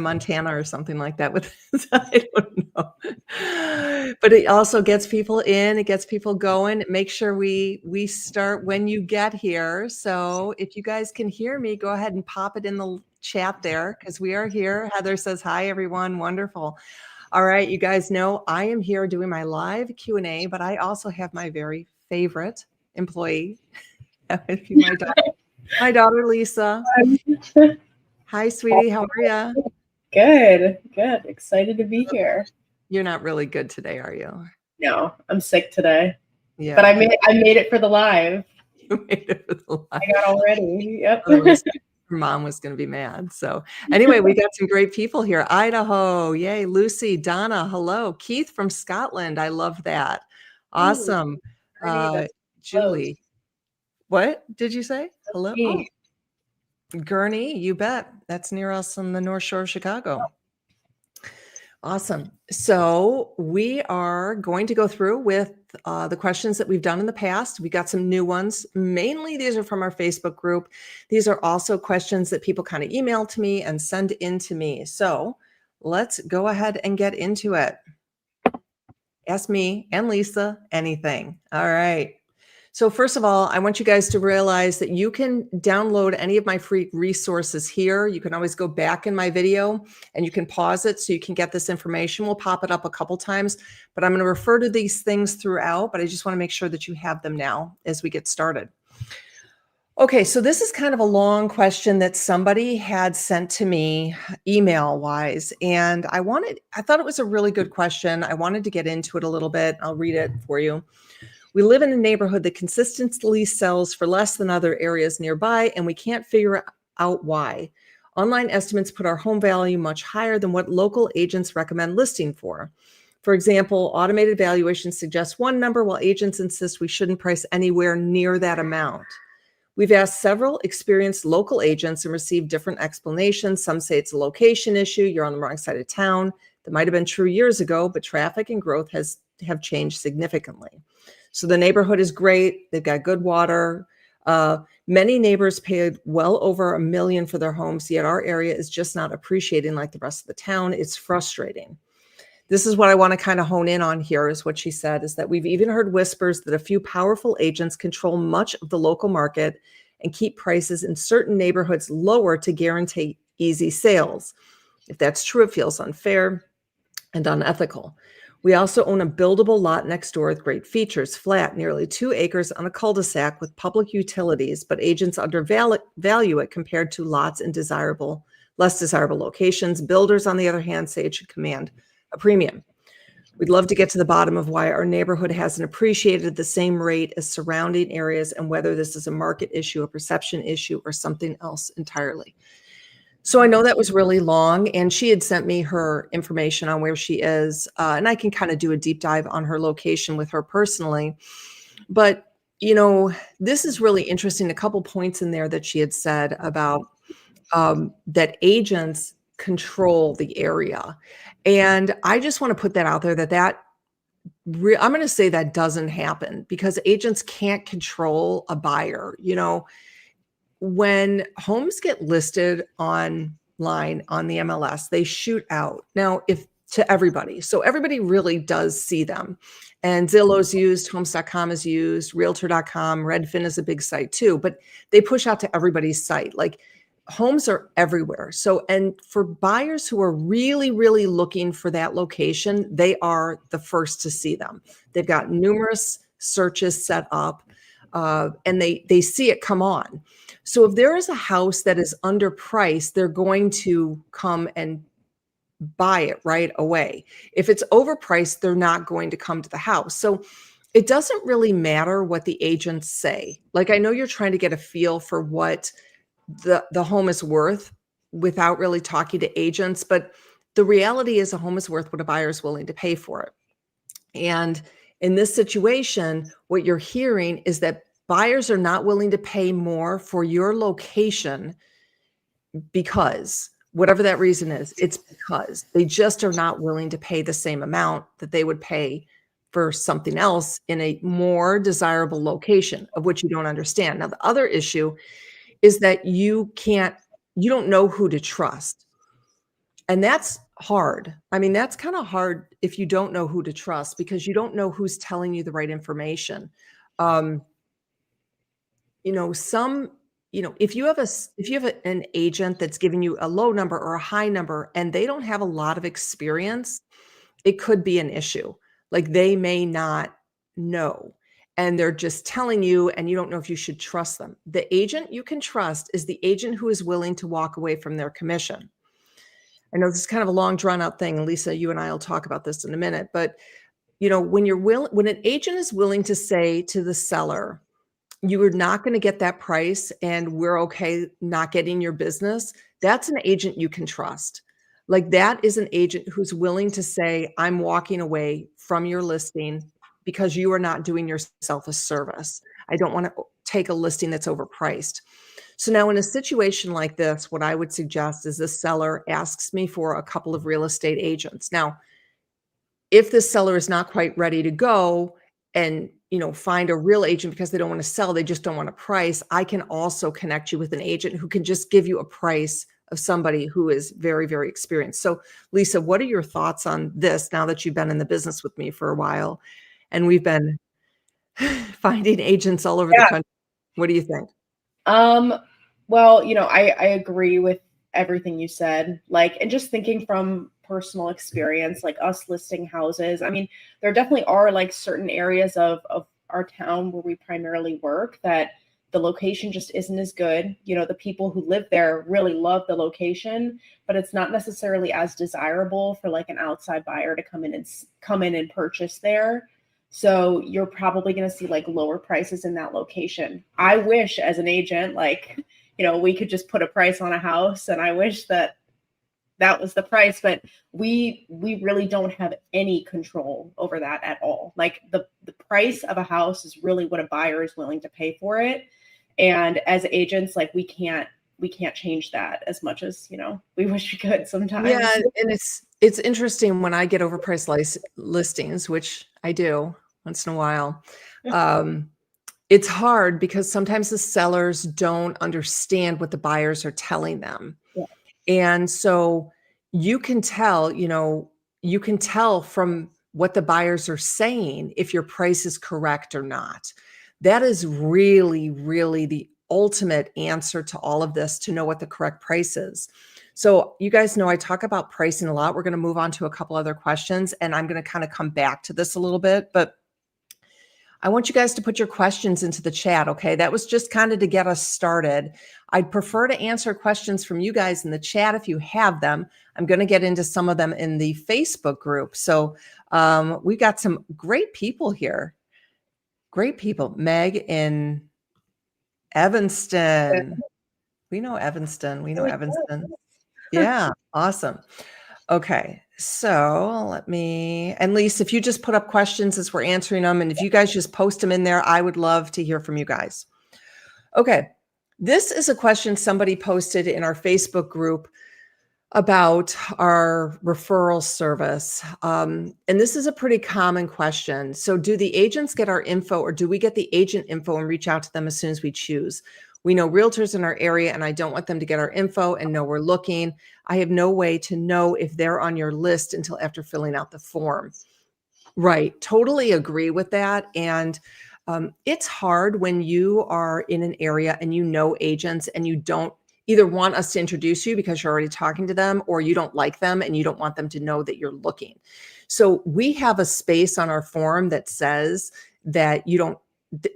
Montana or something like that with I don't know. But it also gets people in, it gets people going. Make sure we start when you get here. So if you guys can hear me, go ahead and pop it in the chat there because we are here. Heather says, hi, everyone. Wonderful. All right, you guys know I am here doing my live Q&A, but I also have my very favorite employee, my daughter Lisa. Hi, sweetie. How are you? Good. Excited to be here. You're not really good today, are you? No, I'm sick today. Yeah. But I made it for the live. You made it for the live. I got all ready. Yep. Her mom was going to be mad. So anyway, we got some great people here. Idaho. Yay. Lucy, Donna. Hello. Keith from Scotland. I love that. Awesome. Julie. What did you say? Hello. Oh. Gurney, you bet. That's near us on the North Shore of Chicago. Awesome. So we are going to go through with the questions that we've done in the past. We got some new ones. Mainly these are from our Facebook group. These are also questions that people kind of email to me and send in to me. So let's go ahead and get into it. Ask me and Lisa anything. All right. So first of all, I want you guys to realize that you can download any of my free resources here. You can always go back in my video and you can pause it so you can get this information. We'll pop it up a couple times, but I'm going to refer to these things throughout, but I just want to make sure that you have them now as we get started. Okay, so this is kind of a long question that somebody had sent to me email-wise, and I thought it was a really good question. I wanted to get into it a little bit. I'll read it for you. We live in a neighborhood that consistently sells for less than other areas nearby, and we can't figure out why. Online estimates put our home value much higher than what local agents recommend listing for. For example, automated valuation suggests one number while agents insist we shouldn't price anywhere near that amount. We've asked several experienced local agents and received different explanations. Some say it's a location issue, you're on the wrong side of town. That might have been true years ago, but traffic and growth have changed significantly. So the neighborhood is great. They've got good water. Many neighbors paid well over $1 million for their homes, yet our area is just not appreciating like the rest of the town. It's frustrating. This is what I want to kind of hone in on here is what she said, is that we've even heard whispers that a few powerful agents control much of the local market and keep prices in certain neighborhoods lower to guarantee easy sales. If that's true, it feels unfair and unethical. We also own a buildable lot next door with great features, flat, nearly 2 acres on a cul-de-sac with public utilities, but agents undervalue it compared to lots in less desirable locations. Builders, on the other hand, say it should command a premium. We'd love to get to the bottom of why our neighborhood hasn't appreciated at the same rate as surrounding areas and whether this is a market issue, a perception issue, or something else entirely. So I know that was really long, and she had sent me her information on where she is, and I can kind of do a deep dive on her location with her personally. But, you know, this is really interesting. A couple points in there that she had said about that agents control the area. And I just want to put that out there I'm going to say that doesn't happen because agents can't control a buyer. You know, when homes get listed online on the MLS, they shoot out now to everybody. So everybody really does see them. And Zillow's used, homes.com is used, realtor.com, Redfin is a big site too, but they push out to everybody's site. Like homes are everywhere. So, and for buyers who are really, really looking for that location, they are the first to see them. They've got numerous searches set up and they see it come on. So if there is a house that is underpriced, they're going to come and buy it right away. If it's overpriced, they're not going to come to the house. So it doesn't really matter what the agents say. Like I know you're trying to get a feel for what the home is worth without really talking to agents, but the reality is a home is worth what a buyer is willing to pay for it. And in this situation, what you're hearing is that buyers are not willing to pay more for your location because whatever that reason is, it's because they just are not willing to pay the same amount that they would pay for something else in a more desirable location, of which you don't understand. Now, the other issue is that you don't know who to trust. And that's hard. I mean, that's kind of hard if you don't know who to trust because you don't know who's telling you the right information. Um, you know, some, you know, if you have an agent that's giving you a low number or a high number and they don't have a lot of experience, it could be an issue. Like they may not know and they're just telling you and you don't know if you should trust them. The agent you can trust is the agent who is willing to walk away from their commission. I know this is kind of a long drawn out thing. And Lisa, you and I will talk about this in a minute, but you know, when an agent is willing to say to the seller, you are not going to get that price and we're okay not getting your business, that's an agent you can trust. Like that is an agent who's willing to say, I'm walking away from your listing because you are not doing yourself a service. I don't want to take a listing that's overpriced. So now in a situation like this, what I would suggest is the seller asks me for a couple of real estate agents. Now, if the seller is not quite ready to go and, you know, find a real agent because they don't want to sell, they just don't want a price, I can also connect you with an agent who can just give you a price of somebody who is very, very experienced. So Lisa, what are your thoughts on this now that you've been in the business with me for a while and we've been finding agents all over the country? What do you think? Well, you know, I agree with everything you said, like, and just thinking from personal experience, like us listing houses. I mean, there definitely are like certain areas of our town where we primarily work that the location just isn't as good. You know, the people who live there really love the location, but it's not necessarily as desirable for like an outside buyer to come in and purchase there. So you're probably going to see like lower prices in that location. I wish as an agent, like, you know, we could just put a price on a house and I wish that was the price, but we really don't have any control over that at all. Like the price of a house is really what a buyer is willing to pay for it. And as agents, like we can't change that as much as, you know, we wish we could sometimes. Yeah, and it's interesting when I get overpriced listings, which I do once in a while. It's hard because sometimes the sellers don't understand what the buyers are telling them. Yeah. And so you can tell, you know, you can tell from what the buyers are saying if your price is correct or not. That is really, really the ultimate answer to all of this, to know what the correct price is. So you guys know I talk about pricing a lot. We're going to move on to a couple other questions and I'm going to kind of come back to this a little bit, but I want you guys to put your questions into the chat, okay? That was just kind of to get us started. I'd prefer to answer questions from you guys in the chat if you have them. I'm going to get into some of them in the Facebook group. So we got some great people here. Great people. Meg in Evanston. We know Evanston. We know Evanston. Yeah, awesome. Okay, so and Lisa, if you just put up questions as we're answering them, and if you guys just post them in there, I would love to hear from you guys. Okay, this is a question somebody posted in our Facebook group about our referral service. And this is a pretty common question. So do the agents get our info or do we get the agent info and reach out to them as soon as we choose? We know realtors in our area and I don't want them to get our info and know we're looking. I have no way to know if they're on your list until after filling out the form. Right. Totally agree with that. And it's hard when you are in an area and you know agents and you don't either want us to introduce you because you're already talking to them or you don't like them and you don't want them to know that you're looking. So we have a space on our form that says that you don't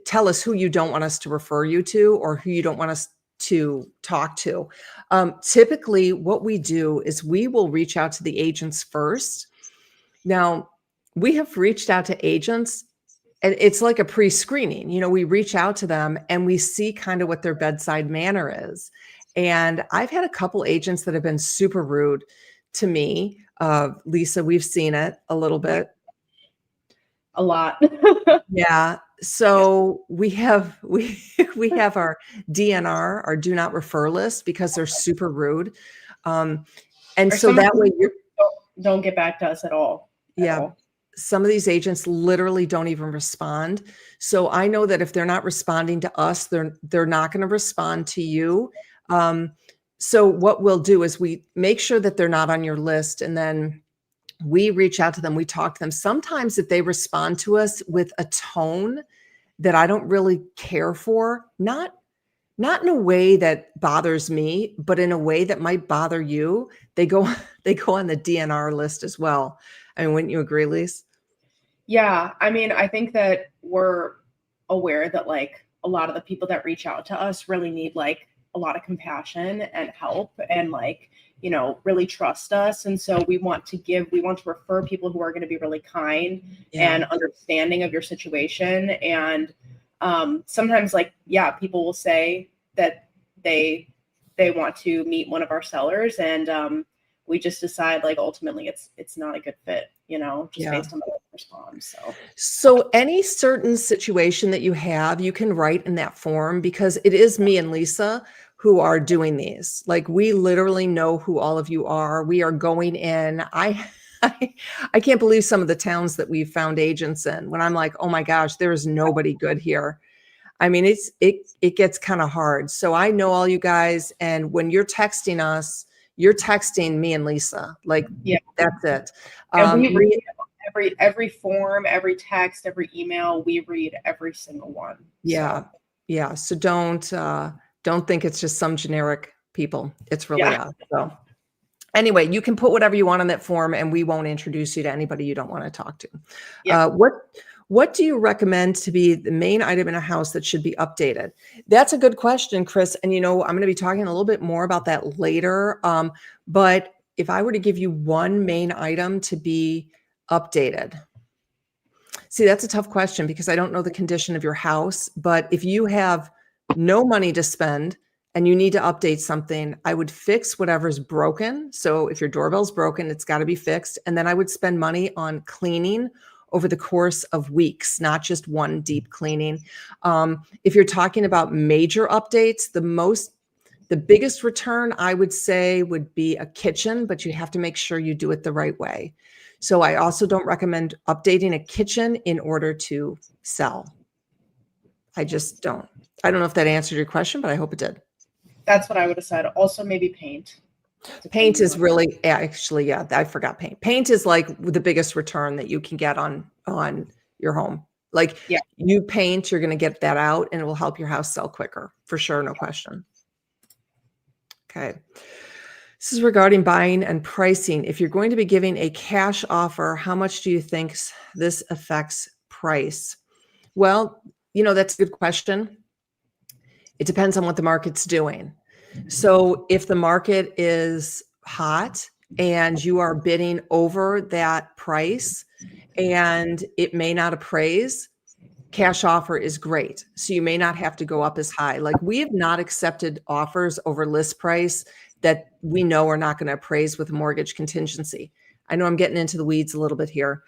tell us who you don't want us to refer you to or who you don't want us to talk to. Typically what we do is we will reach out to the agents first. Now we have reached out to agents and it's like a pre-screening, you know, we reach out to them and we see kind of what their bedside manner is. And I've had a couple agents that have been super rude to me. Lisa, we've seen it a little bit. A lot. Yeah. So we have our DNR, our do not refer list, because they're super rude. And so that way you don't get back to us at all. Yeah. Some of these agents literally don't even respond. So I know that if they're not responding to us, they're not going to respond to you. So what we'll do is we make sure that they're not on your list, and then we reach out to them. We talk to them. Sometimes if they respond to us with a tone that I don't really care for, not in a way that bothers me, but in a way that might bother you, they go they go on the DNR list as well. I mean, wouldn't you agree, Lise? Yeah, I mean, I think that we're aware that like a lot of the people that reach out to us really need like a lot of compassion and help and like, you know, really trust us. And so we want to refer people who are going to be really kind Yeah. and understanding of your situation. And sometimes like, yeah, people will say that they want to meet one of our sellers, and we just decide like ultimately it's not a good fit, you know, just Yeah. based on the response. So any certain situation that you have, you can write in that form, because it is me and Lisa who are doing these. Like, we literally know who all of you are. We are going in. I can't believe some of the towns that we've found agents in, when I'm like, oh my gosh, there is nobody good here. I mean, it gets kind of hard. So I know all you guys, and when you're texting us, you're texting me and Lisa. Like, Yeah, that's it. and we read every form, every text, every email. We read every single one. Yeah. So. Yeah. So don't think it's just some generic people. It's really us. So anyway, you can put whatever you want on that form, and we won't introduce you to anybody you don't want to talk to. Yeah. What do you recommend to be the main item in a house that should be updated? That's a good question, Chris. And, you know, I'm going to be talking a little bit more about that later. But if I were to give you one main item to be updated, see, that's a tough question, because I don't know the condition of your house. But if you have no money to spend and you need to update something, I would fix whatever's broken. So if your doorbell's broken, it's got to be fixed. And then I would spend money on cleaning over the course of weeks, not just one deep cleaning. If you're talking about major updates, the biggest return, I would say, would be a kitchen, but you have to make sure you do it the right way. So I also don't recommend updating a kitchen in order to sell. I just don't. I don't know if that answered your question, but I hope it did. That's what I would have said. Also, maybe paint. Paint is really, actually, yeah, I forgot paint. Paint is like the biggest return that you can get on your home. Like, Yeah. you paint, you're going to get that out, and it will help your house sell quicker, for sure, no question. Okay. This is regarding buying and pricing. If you're going to be giving a cash offer, how much do you think this affects price? Well, you know, that's a good question. It depends on what the market's doing. So if the market is hot and you are bidding over that price and it may not appraise, cash offer is great. So you may not have to go up as high. Like, we have not accepted offers over list price that we know are not going to appraise with a mortgage contingency. I know I'm getting into the weeds a little bit here.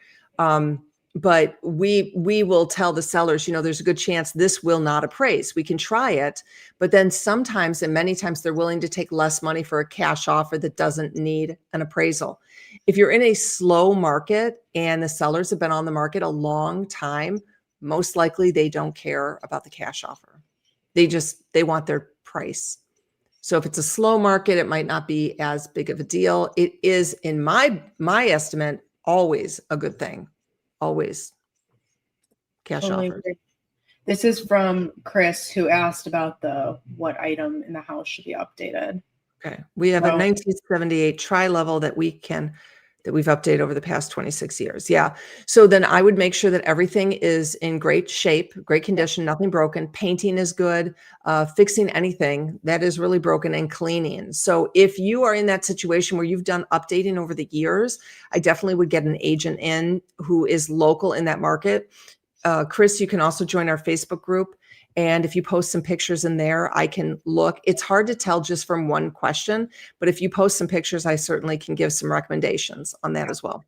But we will tell the sellers, you know, there's a good chance this will not appraise. We can try it, but then sometimes, and many times, they're willing to take less money for a cash offer that doesn't need an appraisal. If you're in a slow market and the sellers have been on the market a long time, most likely they don't care about the cash offer. They want their price. So if it's a slow market, it might not be as big of a deal. It is, in my estimate, always a good thing. Always. Cash Totally offers. agree. This is from Chris, who asked about what item in the house should be updated. Okay. We have a 1978 tri-level that we've updated over the past 26 years. Yeah. So then I would make sure that everything is in great shape, great condition, nothing broken. Painting is good. Fixing anything that is really broken, and cleaning. So if you are in that situation where you've done updating over the years, I definitely would get an agent in who is local in that market. Chris, you can also join our Facebook group. And if you post some pictures in there, I can look. It's hard to tell just from one question, but if you post some pictures, I certainly can give some recommendations on that as well.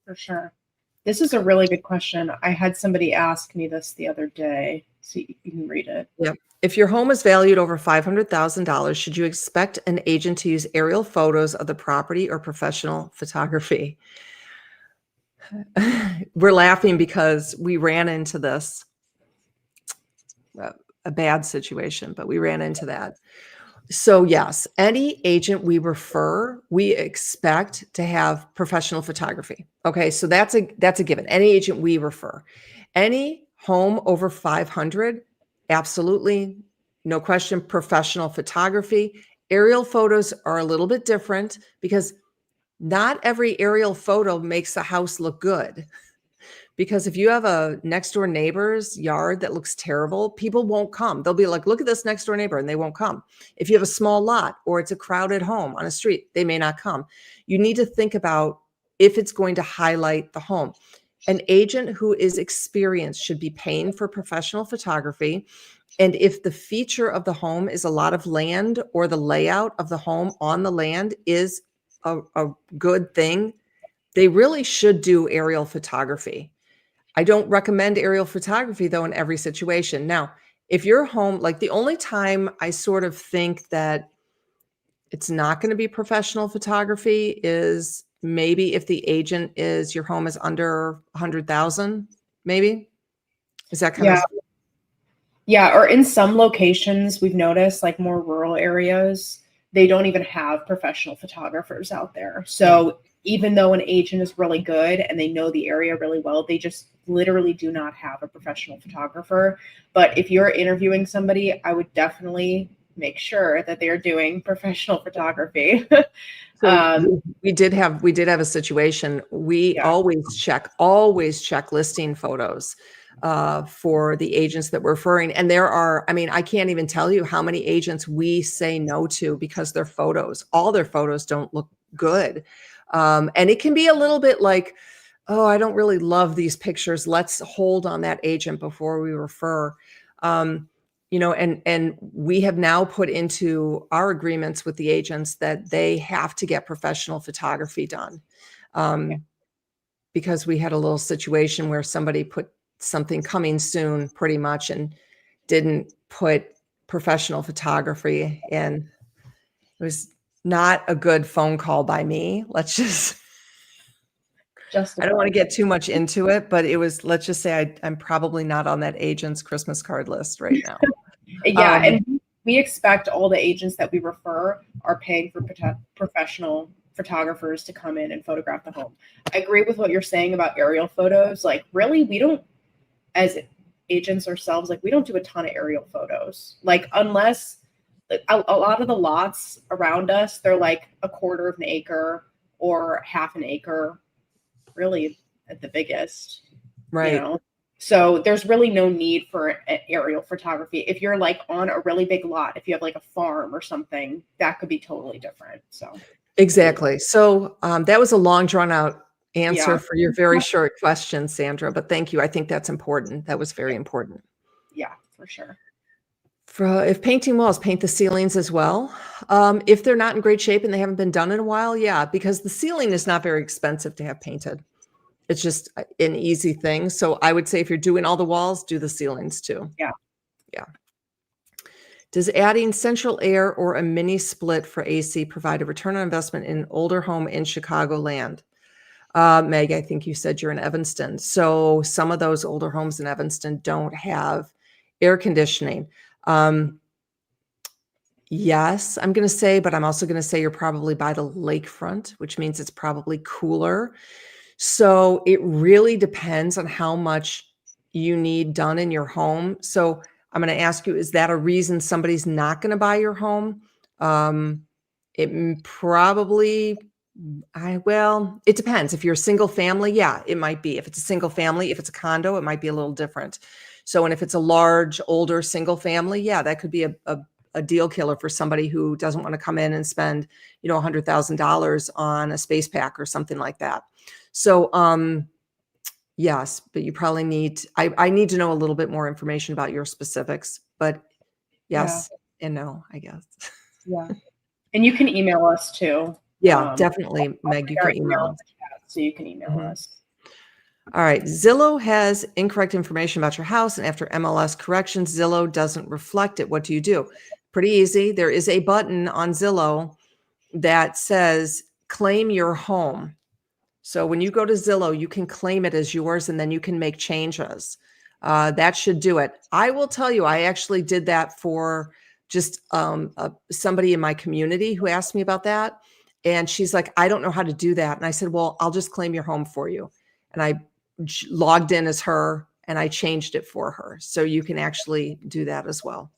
For sure. This is a really good question. I had somebody ask me this the other day, so you can read it. Yeah. If your home is valued over $500,000, should you expect an agent to use aerial photos of the property or professional photography? We're laughing because we ran into this. A bad situation, but we ran into that. So yes, any agent we refer, we expect to have professional photography. Okay, so that's a given. Any agent we refer, any home over 500, absolutely, no question, professional photography. Aerial photos are a little bit different because not every aerial photo makes a house look good. Because if you have a next door neighbor's yard that looks terrible, people won't come. They'll be like, look at this next door neighbor, and they won't come. If you have a small lot or it's a crowded home on a street, they may not come. You need to think about if it's going to highlight the home. An agent who is experienced should be paying for professional photography. And if the feature of the home is a lot of land or the layout of the home on the land is a good thing, they really should do aerial photography. I don't recommend aerial photography though in every situation. Now, if your home, like the only time I sort of think that it's not going to be professional photography is maybe if the agent is, your home is under 100,000, maybe. Is that kind Yeah. of? Yeah. Or in some locations, we've noticed like more rural areas, they don't even have professional photographers out there. So even though an agent is really good and they know the area really well, they just literally do not have a professional photographer. But if you're interviewing somebody, I would definitely make sure that they're doing professional photography. So we did have a situation. We Yeah. always check listing photos for the agents that we're referring. And there are, I mean, I can't even tell you how many agents we say no to because all their photos don't look good. And it can be a little bit like, oh, I don't really love these pictures. Let's hold on that agent before we refer. And we have now put into our agreements with the agents that they have to get professional photography done. Because we had a little situation where somebody put something coming soon pretty much and didn't put professional photography in. It was not a good phone call by me. I don't want to get too much into it, but let's just say I'm probably not on that agent's Christmas card list right now. Yeah. And we expect all the agents that we refer are paying for professional photographers to come in and photograph the home. I agree with what you're saying about aerial photos. Like really, we don't, as agents ourselves, like we don't do a ton of aerial photos. Like unless a lot of the lots around us, they're like a quarter of an acre or half an acre, really at the biggest, right? So there's really no need for aerial photography. If you're like on a really big lot, if you have like a farm or something, that could be totally different. So exactly. So that was a long drawn out answer for your very short question, Sandra, but thank you. I think that's important. That was very important. Yeah, for sure. If painting walls, paint the ceilings as well. If they're not in great shape and they haven't been done in a while, yeah, because the ceiling is not very expensive to have painted. It's just an easy thing. So I would say if you're doing all the walls, do the ceilings too. Yeah. Yeah. Does adding central air or a mini split for AC provide a return on investment in an older home in Chicagoland? Meg, I think you said you're in Evanston. So some of those older homes in Evanston don't have air conditioning. Yes, I'm going to say, but I'm also going to say you're probably by the lakefront, which means it's probably cooler. So it really depends on how much you need done in your home. So I'm going to ask you, is that a reason somebody's not going to buy your home? It probably, it depends. If you're a single family, yeah, it might be. If it's a single family, if it's a condo, it might be a little different. So, and if it's a large, older single family, yeah, that could be a deal killer for somebody who doesn't want to come in and spend, $100,000 on a space pack or something like that. So, yes, but you probably I need to know a little bit more information about your specifics, but yes and no, I guess. Yeah. And you can email us too. Yeah, definitely, Meg, you can email us. So you can email us. All right. Zillow has incorrect information about your house, and after MLS corrections, Zillow doesn't reflect it. What do you do? Pretty easy. There is a button on Zillow that says claim your home. So when you go to Zillow, you can claim it as yours and then you can make changes. That should do it. I will tell you, I actually did that for just somebody in my community who asked me about that. And she's like, I don't know how to do that. And I said, well, I'll just claim your home for you. And I logged in as her and I changed it for her. So you can actually do that as well.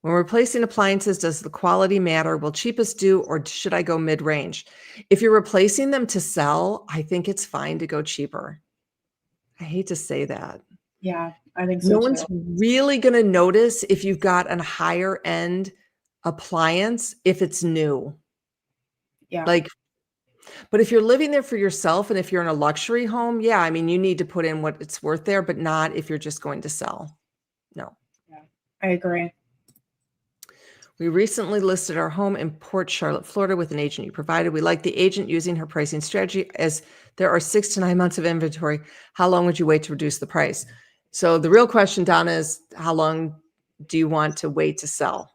When replacing appliances, does the quality matter? Will cheapest do, or should I go mid-range? If you're replacing them to sell, I think it's fine to go cheaper. I hate to say that. Yeah, I think so No too. one's really going to notice if you've got a higher end appliance if it's new. Yeah. Like, but if you're living there for yourself and if you're in a luxury home, yeah, I mean, you need to put in what it's worth there, but not if you're just going to sell. No. Yeah, I agree. We recently listed our home in Port Charlotte, Florida with an agent you provided. We like the agent using her pricing strategy as there are 6 to 9 months of inventory. How long would you wait to reduce the price? So the real question, Donna, is how long do you want to wait to sell?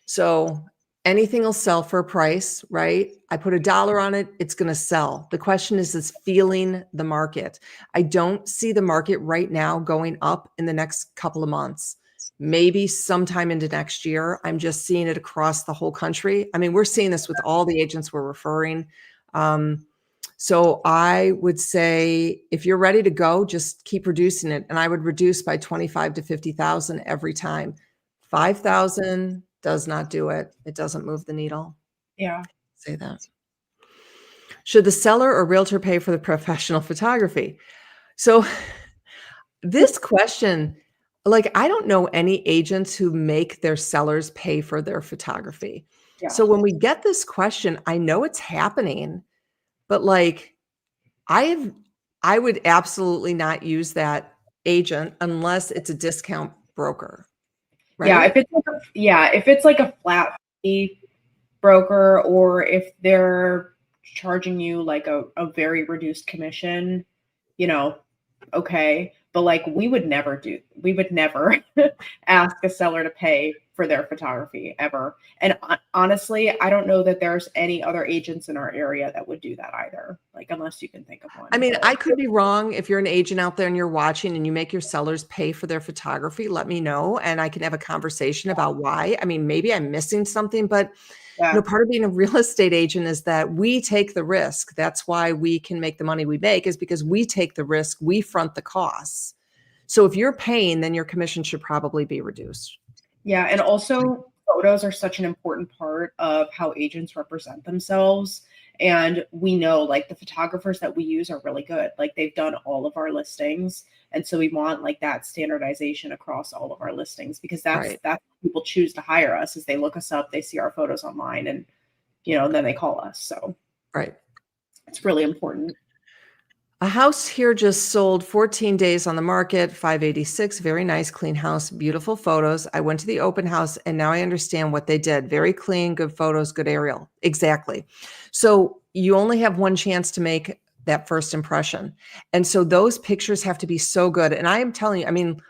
So anything will sell for a price, right? I put $1 on it, it's going to sell. The question is feeling the market. I don't see the market right now going up in the next couple of months. Maybe sometime into next year. I'm just seeing it across the whole country. I mean, we're seeing this with all the agents we're referring. So I would say if you're ready to go, just keep reducing it. And I would reduce by 25 to 50,000 every time. 5,000 does not do it. It doesn't move the needle. Yeah. Say that. Should the seller or realtor pay for the professional photography? So this question, like, I don't know any agents who make their sellers pay for their photography. Yeah. So when we get this question, I know it's happening, but like, I would absolutely not use that agent unless it's a discount broker. Right? Yeah, if it's like a flat fee broker, or if they're charging you like a very reduced commission, okay. But like we would never ask a seller to pay for their photography ever. And honestly, I don't know that there's any other agents in our area that would do that either. Like, unless you can think of one. I mean, I could be wrong. If you're an agent out there and you're watching and you make your sellers pay for their photography, let me know and I can have a conversation about why. I mean, maybe I'm missing something, but part of being a real estate agent is that we take the risk. That's why we can make the money we make, is because we take the risk, we front the costs. So if you're paying, then your commission should probably be reduced. Yeah. And also photos are such an important part of how agents represent themselves. And we know like the photographers that we use are really good. Like they've done all of our listings. And so we want like that standardization across all of our listings, because that's people choose to hire us, as they look us up, they see our photos online, and then they call us. So it's really important. A house here just sold 14 days on the market, 586, very nice, clean house, beautiful photos. I went to the open house and now I understand what they did. Very clean, good photos, good aerial. Exactly. So you only have one chance to make that first impression. And so those pictures have to be so good. And I am telling you, I mean,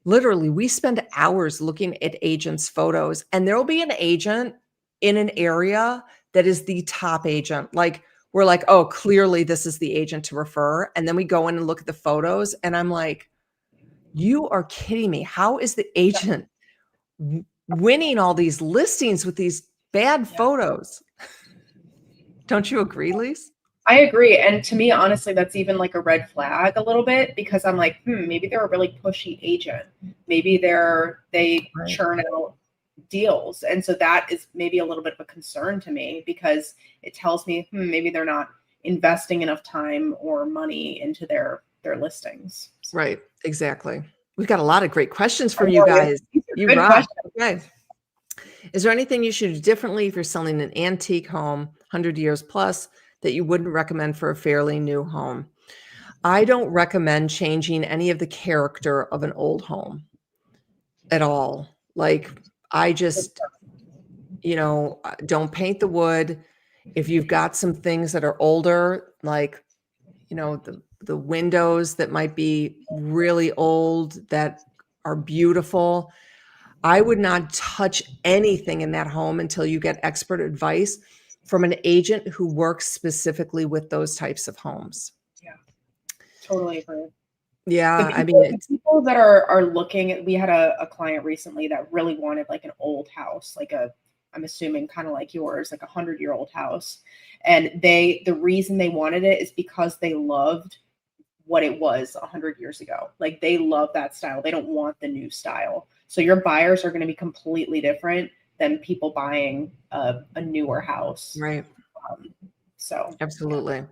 literally, we spend hours looking at agents' photos, and there'll be an agent in an area that is the top agent. Like, we're like, oh, clearly this is the agent to refer. And then we go in and look at the photos and I'm like, you are kidding me. How is the agent winning all these listings with these bad photos? Don't you agree, Lise? I agree. And to me, honestly, that's even like a red flag a little bit, because I'm like, maybe they're a really pushy agent. Maybe they churn out deals. And so that is maybe a little bit of a concern to me, because it tells me maybe they're not investing enough time or money into their listings. Right. Exactly. We've got a lot of great questions from you guys. You rock. Okay. Is there anything you should do differently if you're selling an antique home, 100 years plus, that you wouldn't recommend for a fairly new home? I don't recommend changing any of the character of an old home at all. Like, I just, don't paint the wood. If you've got some things that are older, like, the windows that might be really old that are beautiful, I would not touch anything in that home until you get expert advice from an agent who works specifically with those types of homes. Yeah, totally agree. Yeah, The I mean, the people that are looking at, we had a client recently that really wanted like an old house, like I'm assuming kind of like yours, like 100-year-old house. And the reason they wanted it is because they loved what it was 100 years ago. Like they love that style. They don't want the new style. So your buyers are going to be completely different than people buying a newer house. right. Um, so Absolutely.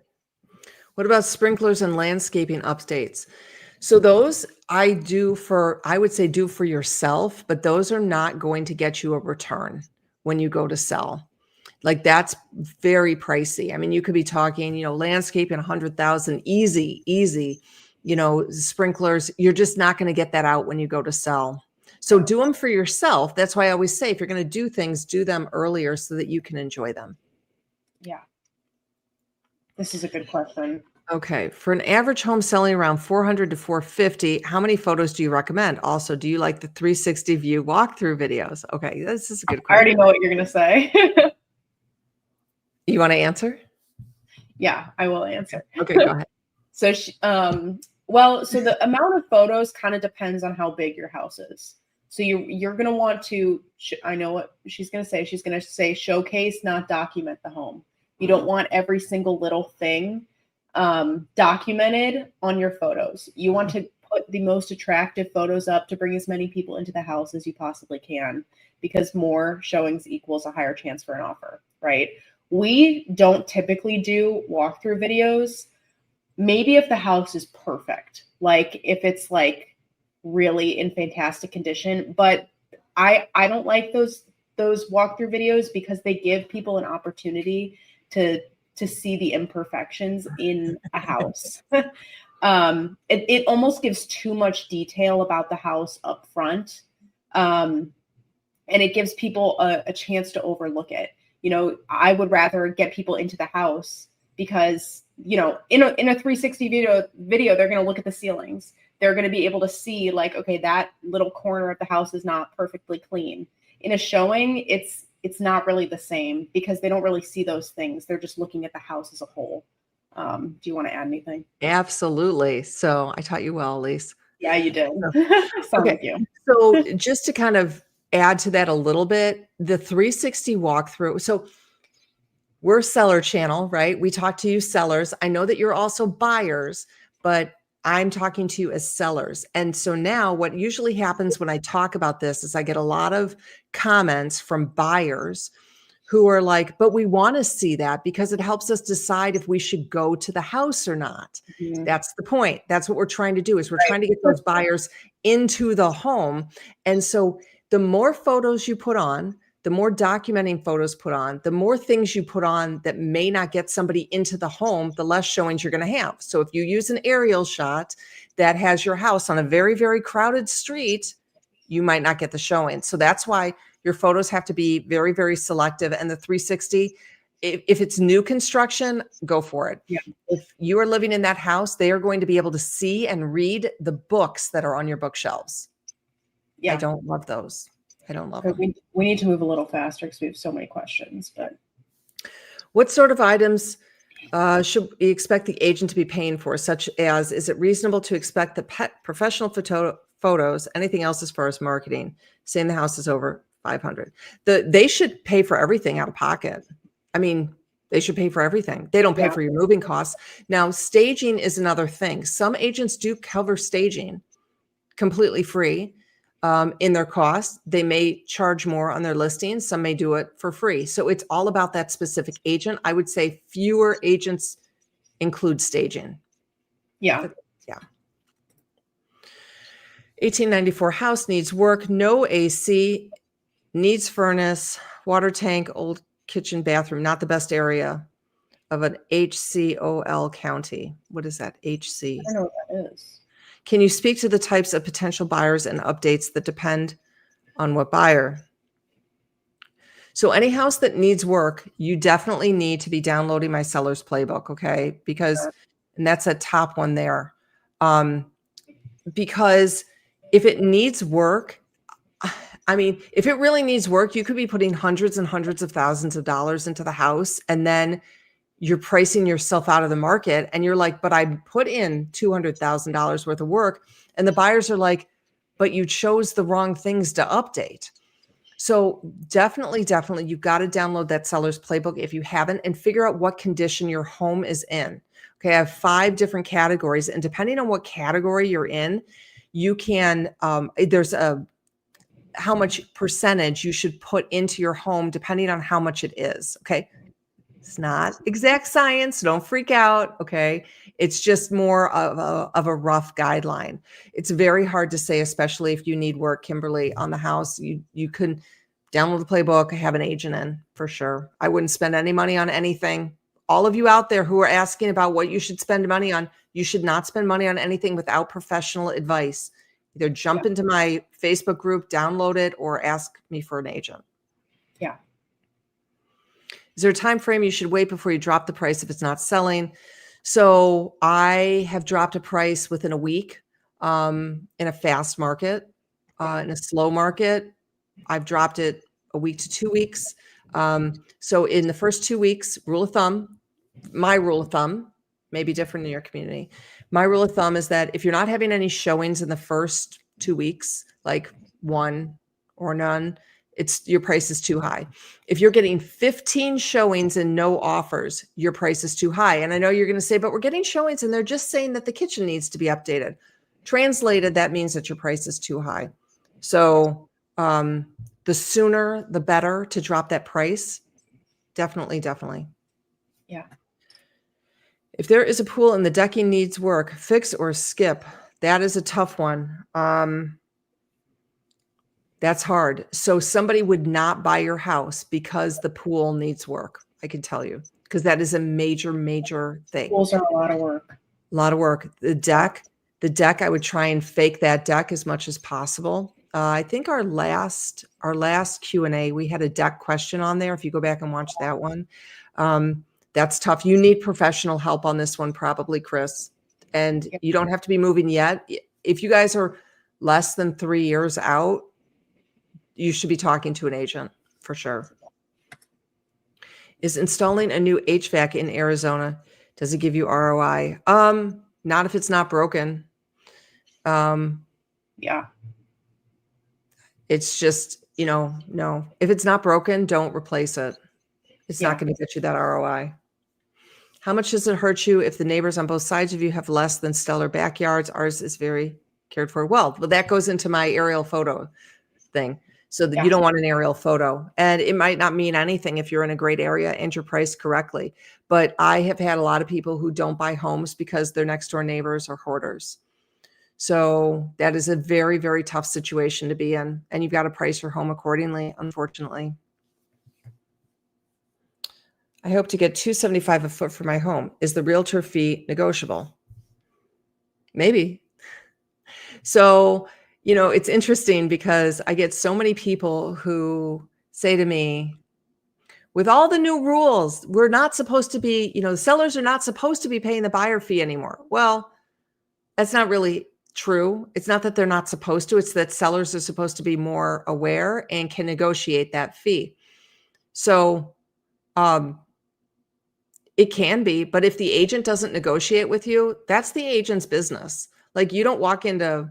What about sprinklers and landscaping updates? So those I would say do for yourself, but those are not going to get you a return when you go to sell. Like that's very pricey. I mean, you could be talking, landscaping 100,000, easy, easy, sprinklers. You're just not going to get that out when you go to sell. So do them for yourself. That's why I always say, if you're going to do things, do them earlier so that you can enjoy them. yeah, this is a good question. Okay. For an average home selling around 400 to 450, how many photos do you recommend? Also, do you like the 360 view walkthrough videos? Okay. This is a good I already question. know what you're going to say. You want to answer? Yeah, I will answer. Okay, go ahead. So, so the amount of photos kind of depends on how big your house is. So you're going to want to, I know what she's going to say. She's going to say showcase, not document the home. You don't want every single little thing documented on your photos. You want to put the most attractive photos up to bring as many people into the house as you possibly can, because more showings equals a higher chance for an offer, right? We don't typically do walkthrough videos. Maybe if the house is perfect, like if it's like really in fantastic condition, but I don't like those walkthrough videos because they give people an opportunity to see the imperfections in a house. It almost gives too much detail about the house up front. And it gives people a chance to overlook it. I would rather get people into the house because, in a 360 video, they're going to look at the ceilings. They're going to be able to see like, okay, that little corner of the house is not perfectly clean. In a showing, it's not really the same because they don't really see those things. They're just looking at the house as a whole. Do you want to add anything? Absolutely. So I taught you well, Elise. Yeah, you did. Sounds Okay. like you. So just to kind of add to that a little bit, the 360 walkthrough. So we're a seller channel, right? We talk to you sellers. I know that you're also buyers, but I'm talking to you as sellers. And so now what usually happens when I talk about this is I get a lot of comments from buyers who are like, but we want to see that because it helps us decide if we should go to the house or not. Mhm. That's the point. That's what we're trying to do is we're trying to get those buyers into the home. And so the more photos you put on, the more documenting photos put on, the more things you put on that may not get somebody into the home, the less showings you're going to have. So if you use an aerial shot that has your house on a very, very crowded street, you might not get the showing. So that's why your photos have to be very, very selective. And the 360, if it's new construction, go for it. Yeah. If you are living in that house, they are going to be able to see and read the books that are on your bookshelves. Yeah. I don't love those. I don't love them. We need to move a little faster because we have so many questions. But what sort of items should we expect the agent to be paying for, such as, is it reasonable to expect the professional photos, anything else as far as marketing, saying the house is over 500? They should pay for everything out of pocket. I mean, they should pay for everything. They don't pay for your moving costs. Now, staging is another thing. Some agents do cover staging completely free. In their cost. They may charge more on their listings. Some may do it for free. So it's all about that specific agent. I would say fewer agents include staging. Yeah. 1894 house needs work, no AC, needs furnace, water tank, old kitchen, bathroom, not the best area of an HCOL county. What is that? HC? I don't know what that is. Can you speak to the types of potential buyers and updates that depend on what buyer? So any house that needs work, you definitely need to be downloading my seller's playbook, okay? Because, and that's a top one there. Because if it needs work, I mean, if it really needs work, you could be putting hundreds and hundreds of thousands of dollars into the house, and then you're pricing yourself out of the market, and you're like, but I put in $200,000 worth of work, and the buyers are like, but you chose the wrong things to update. So definitely, you've got to download that seller's playbook if you haven't, and figure out what condition your home is in. Okay, I have 5 different categories, and depending on what category you're in, you can, there's a how much percentage you should put into your home depending on how much it is. Okay. It's not exact science. Don't freak out. Okay. It's just more of a rough guideline. It's very hard to say, especially if you need work, Kimberly, on the house. You can download the playbook, have an agent in for sure. I wouldn't spend any money on anything. All of you out there who are asking about what you should spend money on, you should not spend money on anything without professional advice. Either jump into my Facebook group, download it, or ask me for an agent. Yeah. Is there a time frame you should wait before you drop the price if it's not selling? So I have dropped a price within a week in a fast market. In a slow market, I've dropped it a week to 2 weeks. So in the first 2 weeks, rule of thumb, my rule of thumb may be different in your community. My rule of thumb is that if you're not having any showings in the first 2 weeks, like one or none, your price is too high. If you're getting 15 showings and no offers, your price is too high. And I know you're going to say, but we're getting showings and they're just saying that the kitchen needs to be updated. Translated, that means that your price is too high. So the sooner, the better to drop that price. Definitely. Yeah. If there is a pool and the decking needs work, fix or skip. That is a tough one. That's hard. So somebody would not buy your house because the pool needs work. I can tell you, because that is a major thing. Pools are a lot of work. A lot of work. The deck, I would try and fake that deck as much as possible. I think our last Q&A, we had a deck question on there. If you go back and watch that one, that's tough. You need professional help on this one, probably, Chris. And you don't have to be moving yet. If you guys are less than 3 years out, you should be talking to an agent for sure. Is installing a new HVAC in Arizona, does it give you ROI? Not if it's not broken. Yeah. It's just, no. If it's not broken, don't replace it. It's not going to get you that ROI. How much does it hurt you if the neighbors on both sides of you have less than stellar backyards? Ours is very cared for. Well, that goes into my aerial photo thing. So that you don't want an aerial photo. And it might not mean anything if you're in a great area and you're priced correctly. But I have had a lot of people who don't buy homes because their next door neighbors are hoarders. So that is a very tough situation to be in. And you've got to price your home accordingly, unfortunately. I hope to get $275 a foot for my home. Is the realtor fee negotiable? Maybe. So, it's interesting because I get so many people who say to me, with all the new rules, we're not supposed to be, the sellers are not supposed to be paying the buyer fee anymore. Well, that's not really true. It's not that they're not supposed to. It's that sellers are supposed to be more aware and can negotiate that fee. So, it can be, but if the agent doesn't negotiate with you, that's the agent's business. Like, you don't walk into,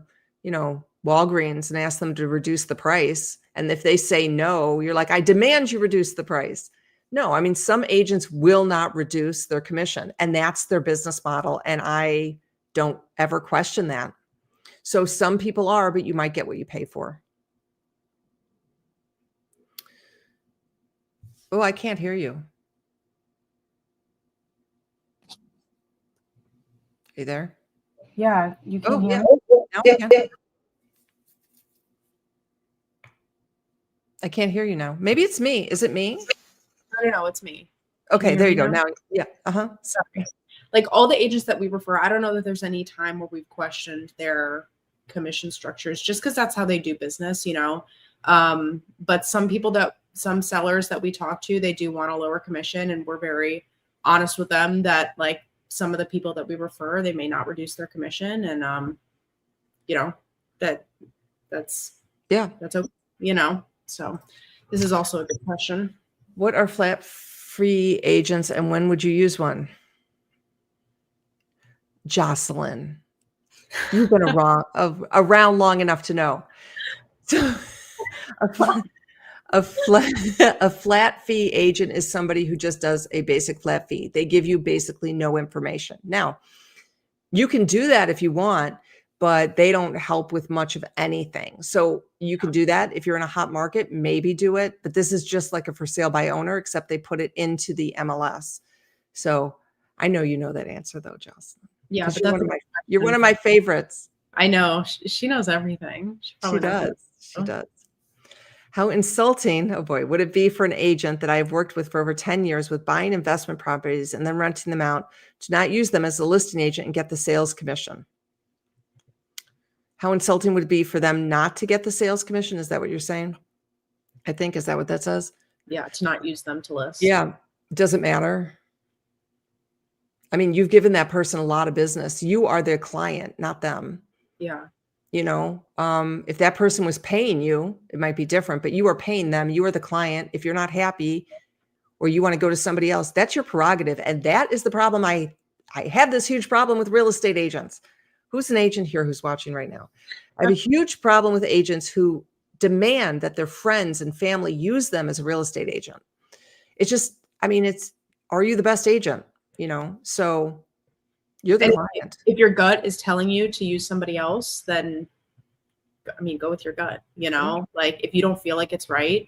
Walgreens and ask them to reduce the price. And if they say no, you're like, I demand you reduce the price. No, I mean, some agents will not reduce their commission, and that's their business model. And I don't ever question that. So some people are, but you might get what you pay for. Oh, I can't hear you. Are you there? Yeah, you can hear me. Now I can. I can't hear you now. Maybe it's me. Is it me? No, it's me. Okay, there you go. Now, yeah. Sorry. Like, all the agents that we refer, I don't know that there's any time where we've questioned their commission structures, just because that's how they do business, But some sellers that we talk to, they do want a lower commission, and we're very honest with them that, like, some of the people that we refer, they may not reduce their commission, and that's okay, So this is also a good question. What are flat free agents, and when would you use one? Jocelyn, you've been around long enough to know. So, a flat fee agent is somebody who just does a basic flat fee. They give you basically no information. Now, you can do that if you want, but they don't help with much of anything. So you can do that if you're in a hot market, maybe do it. But this is just like a for sale by owner, except they put it into the MLS. So I know you know that answer though, Jocelyn. Yeah, but you're one of my favorites. I know. She knows everything. She does. She does. How insulting, oh boy, would it be for an agent that I have worked with for over 10 years with buying investment properties and then renting them out to not use them as a listing agent and get the sales commission? How insulting would it be for them not to get the sales commission? Is that what you're saying? I think, is that what that says? Yeah, to not use them to list. Yeah, doesn't matter. I mean, you've given that person a lot of business. You are their client, not them. Yeah. You know, if that person was paying you, it might be different, but you are paying them. You are the client. If you're not happy or you want to go to somebody else, that's your prerogative. And that is the problem. I have this huge problem with real estate agents. Who's an agent here who's watching right now? I have a huge problem with agents who demand that their friends and family use them as a real estate agent. It's just, I mean, are you the best agent? You know, so you're the client. If your gut is telling you to use somebody else, then, I mean, go with your gut, you know, like if you don't feel like it's right,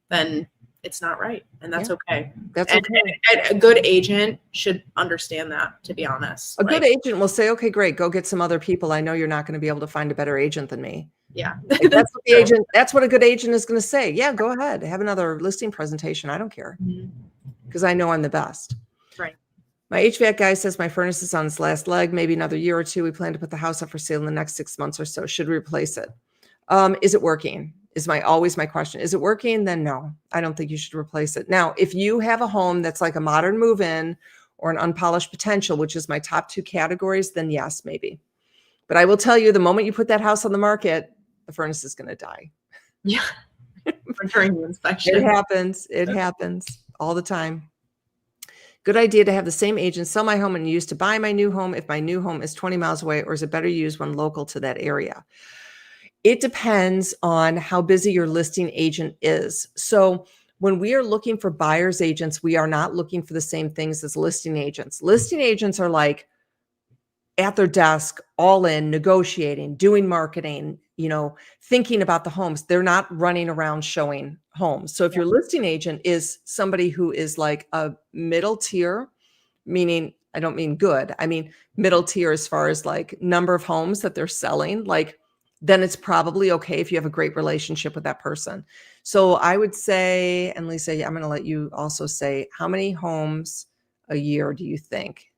then it's not right. And that's okay. That's okay. And a good agent should understand that, to be honest. A good agent will say, okay, great, go get some other people. I know you're not going to be able to find a better agent than me. Yeah. Like, that's what a good agent is going to say. Yeah, go ahead. Have another listing presentation. I don't care. Because I know I'm the best. Right. My HVAC guy says my furnace is on its last leg, maybe another year or two. We plan to put the house up for sale in the next 6 months or so. Should we replace it? Is it working? Is always my question. Is it working? Then no, I don't think you should replace it. Now, if you have a home that's like a modern move-in or an unpolished potential, which is my top 2 categories, then yes, maybe. But I will tell you, the moment you put that house on the market, the furnace is going to die. Yeah. During the inspection. It happens. It happens all the time. Good idea to have the same agent sell my home and use to buy my new home if my new home is 20 miles away, or is it better to use one local to that area? It depends on how busy your listing agent is. So when we are looking for buyer's agents, we are not looking for the same things as listing agents. Listing agents are like at their desk, all in, negotiating, doing marketing, you know, thinking about the homes. They're not running around showing homes. So if your listing agent is somebody who is like a middle tier, meaning I don't mean good, I mean middle tier as far as like number of homes that they're selling, like then it's probably okay if you have a great relationship with that person. So I would say, and Lisa, I'm going to let you also say, how many homes a year do you think?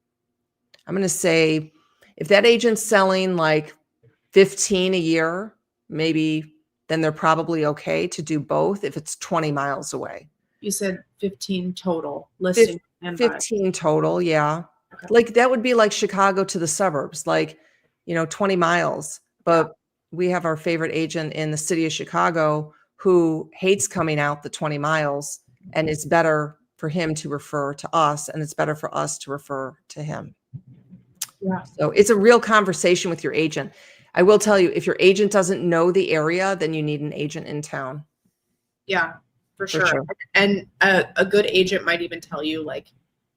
I'm going to say if that agent's selling like 15 a year, maybe then they're probably okay to do both if it's 20 miles away. You said 15 total listing. 15 total, yeah. Okay. Like that would be like Chicago to the suburbs, like, you know, 20 miles. But we have our favorite agent in the city of Chicago who hates coming out the 20 miles, and it's better for him to refer to us, and it's better for us to refer to him. Yeah. So it's a real conversation with your agent. I will tell you, if your agent doesn't know the area, then you need an agent in town. Yeah, for sure. And a good agent might even tell you like,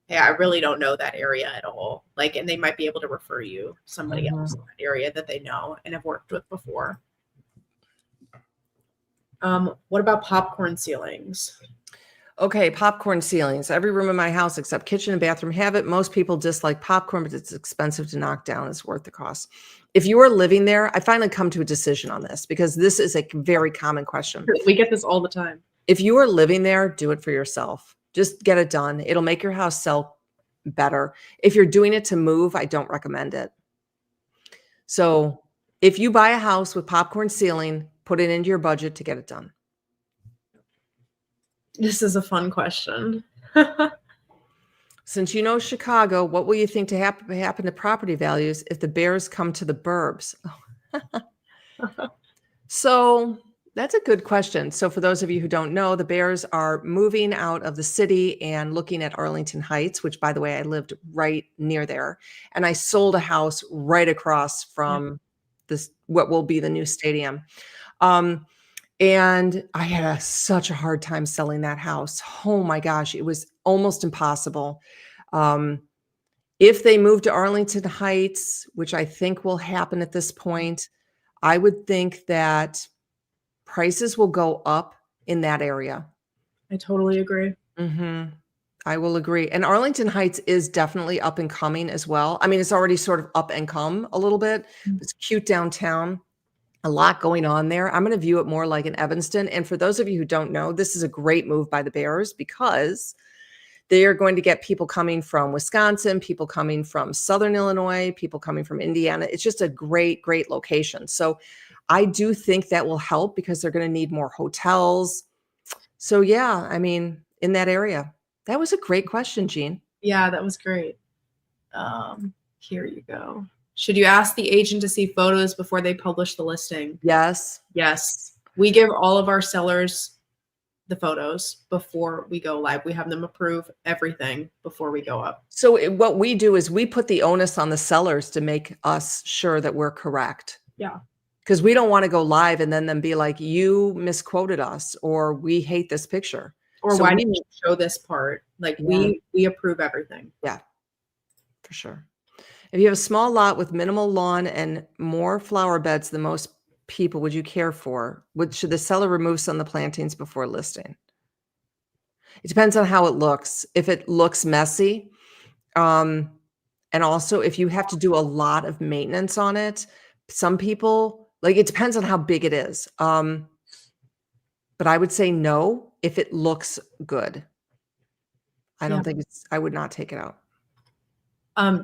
hey, I really don't know that area at all. Like, and they might be able to refer you somebody else in that area that they know and have worked with before. What about popcorn ceilings? Okay, popcorn ceilings. Every room in my house except kitchen and bathroom have it. Most people dislike popcorn, but it's expensive to knock down. It's worth the cost. If you are living there, I finally come to a decision on this because this is a very common question. We get this all the time. If you are living there, do it for yourself. Just get it done. It'll make your house sell better. If you're doing it to move, I don't recommend it. So if you buy a house with popcorn ceiling, put it into your budget to get it done. This is a fun question. Since you know Chicago, what will you think to happen to property values if the bears come to the burbs? So That's a good question. So for those of you who don't know, the Bears are moving out of the city and looking at Arlington Heights, which, by the way, I lived right near there. And I sold a house right across from this, what will be the new stadium. And I had such a hard time selling that house. Oh my gosh, it was almost impossible. If they move to Arlington Heights, which I think will happen at this point, I would think that prices will go up in that area. I totally agree. I will agree. And Arlington Heights is definitely up and coming as well. I mean, it's already sort of up and come a little bit. It's cute downtown, a lot going on there. I'm going to view it more like an Evanston. And for those of you who don't know, this is a great move by the Bears because they are going to get people coming from Wisconsin, people coming from Southern Illinois, people coming from Indiana. It's just a great, great location. So I do think that will help because they're going to need more hotels. So yeah, I mean, in that area. That was a great question, Jean. Yeah, that was great. Here you go. Should you ask the agent to see photos before they publish the listing? Yes. Yes. We give all of our sellers the photos before we go live. We have them approve everything before we go up. So what we do is we put the onus on the sellers to make us sure that we're correct. Yeah. Because we don't want to go live and then them be like, you misquoted us, or we hate this picture. Or So why didn't you show this part? Like we approve everything. Yeah, for sure. If you have a small lot with minimal lawn and more flower beds than most people, would you care for? Should the seller remove some of the plantings before listing? It depends on how it looks. If it looks messy, and also if you have to do a lot of maintenance on it, some people, like, it depends on how big it is. But I would say no if it looks good. I don't think I would not take it out.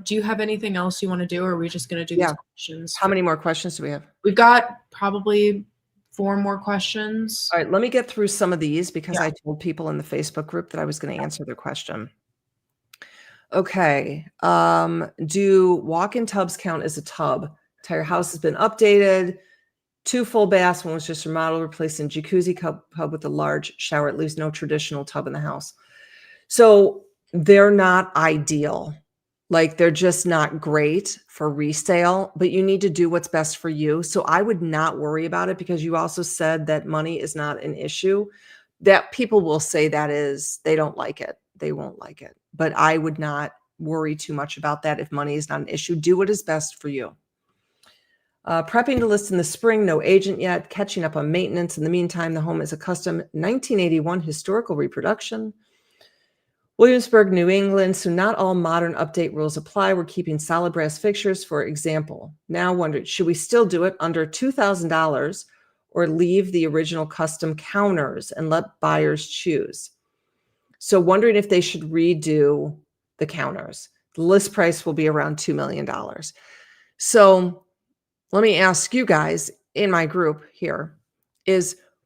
Do you have anything else you want to do, or are we just going to do these questions? How many more questions do we have? We've got probably 4 more questions. All right, let me get through some of these because I told people in the Facebook group that I was going to answer their question. Okay. Do walk-in tubs count as a tub? Entire house has been updated. 2 full baths. One was just remodeled, replacing jacuzzi tub with a large shower. It leaves no traditional tub in the house. So they're not ideal. Like, they're just not great for resale, but you need to do what's best for you. So I would not worry about it, because you also said that money is not an issue. That people will say that is, they don't like it. They won't like it. But I would not worry too much about that. If money is not an issue, do what is best for you. Prepping to list in the spring, no agent yet. Catching up on maintenance. In the meantime, the home is a custom 1981 historical reproduction. Williamsburg, New England. So not all modern update rules apply. We're keeping solid brass fixtures, for example. Now wondered, should we still do it under $2,000 or leave the original custom counters and let buyers choose? So wondering if they should redo the counters. The list price will be around $2 million. So let me ask you guys in my group here,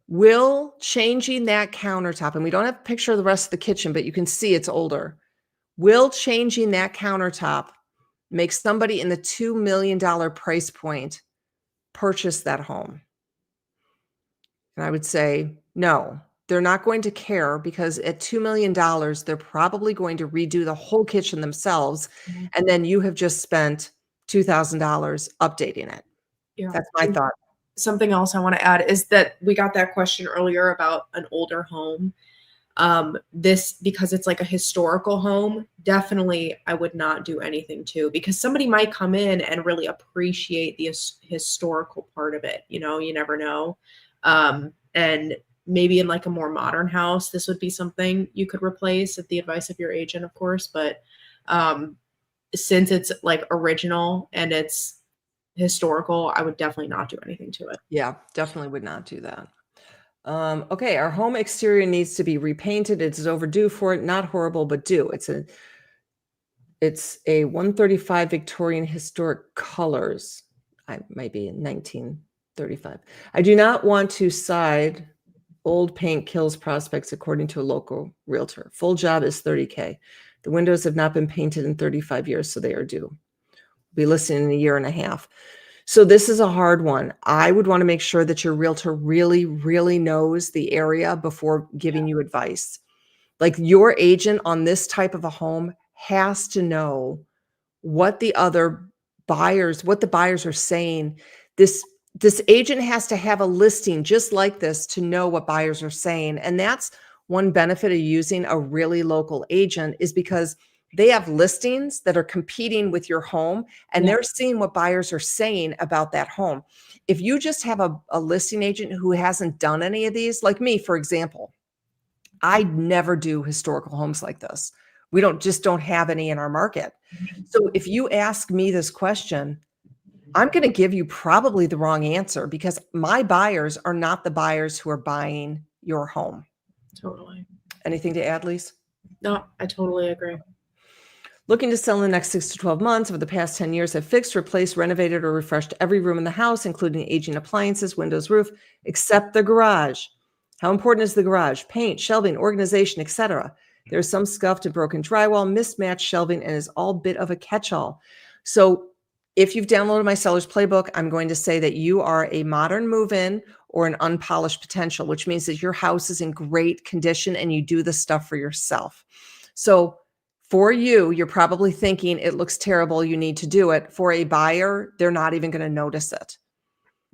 will changing that countertop, and we don't have a picture of the rest of the kitchen, but you can see it's older. Will changing that countertop make somebody in the $2 million price point purchase that home? And I would say no. They're not going to care, because at $2 million, they're probably going to redo the whole kitchen themselves. And then you have just spent $2,000 updating it. Yeah. That's my thought. Something else I want to add is that we got that question earlier about an older home. This, because it's like a historical home, definitely I would not do anything to, because somebody might come in and really appreciate the historical part of it. You know, you never know. And maybe in like a more modern house, this would be something you could replace at the advice of your agent, of course. But since it's like original and it's historical, I would definitely not do anything to it. Yeah, definitely would not do that. Okay, our home exterior needs to be repainted. It's overdue for it. Not horrible, but due. It's a 135 Victorian historic colors. I might be in 1935. I do not want to side. Old paint kills prospects, according to a local realtor. Full job is $30K. The windows have not been painted in 35 years, so they are due. Be listing in a year and a half. So this is a hard one. I would want to make sure that your realtor really, really knows the area before giving you advice. Like your agent on this type of a home has to know what the buyers are saying. This agent has to have a listing just like this to know what buyers are saying. And that's one benefit of using a really local agent, is because they have listings that are competing with your home, and they're seeing what buyers are saying about that home. If you just have a listing agent who hasn't done any of these, like me, for example, I never do historical homes like this. We don't have any in our market. So if you ask me this question, I'm going to give you probably the wrong answer, because my buyers are not the buyers who are buying your home. Totally. Anything to add, Lise? No, I totally agree. Looking to sell in the next 6 to 12 months. Over the past 10 years, have fixed, replaced, renovated, or refreshed every room in the house, including aging appliances, windows, roof, except the garage. How important is the garage? Paint, shelving, organization, etc. There's some scuffed and broken drywall, mismatched shelving, and is all bit of a catch-all. So if you've downloaded my seller's playbook, I'm going to say that you are a modern move-in or an unpolished potential, which means that your house is in great condition and you do the stuff for yourself. So for you, you're probably thinking it looks terrible, you need to do it. For a buyer, they're not even going to notice it.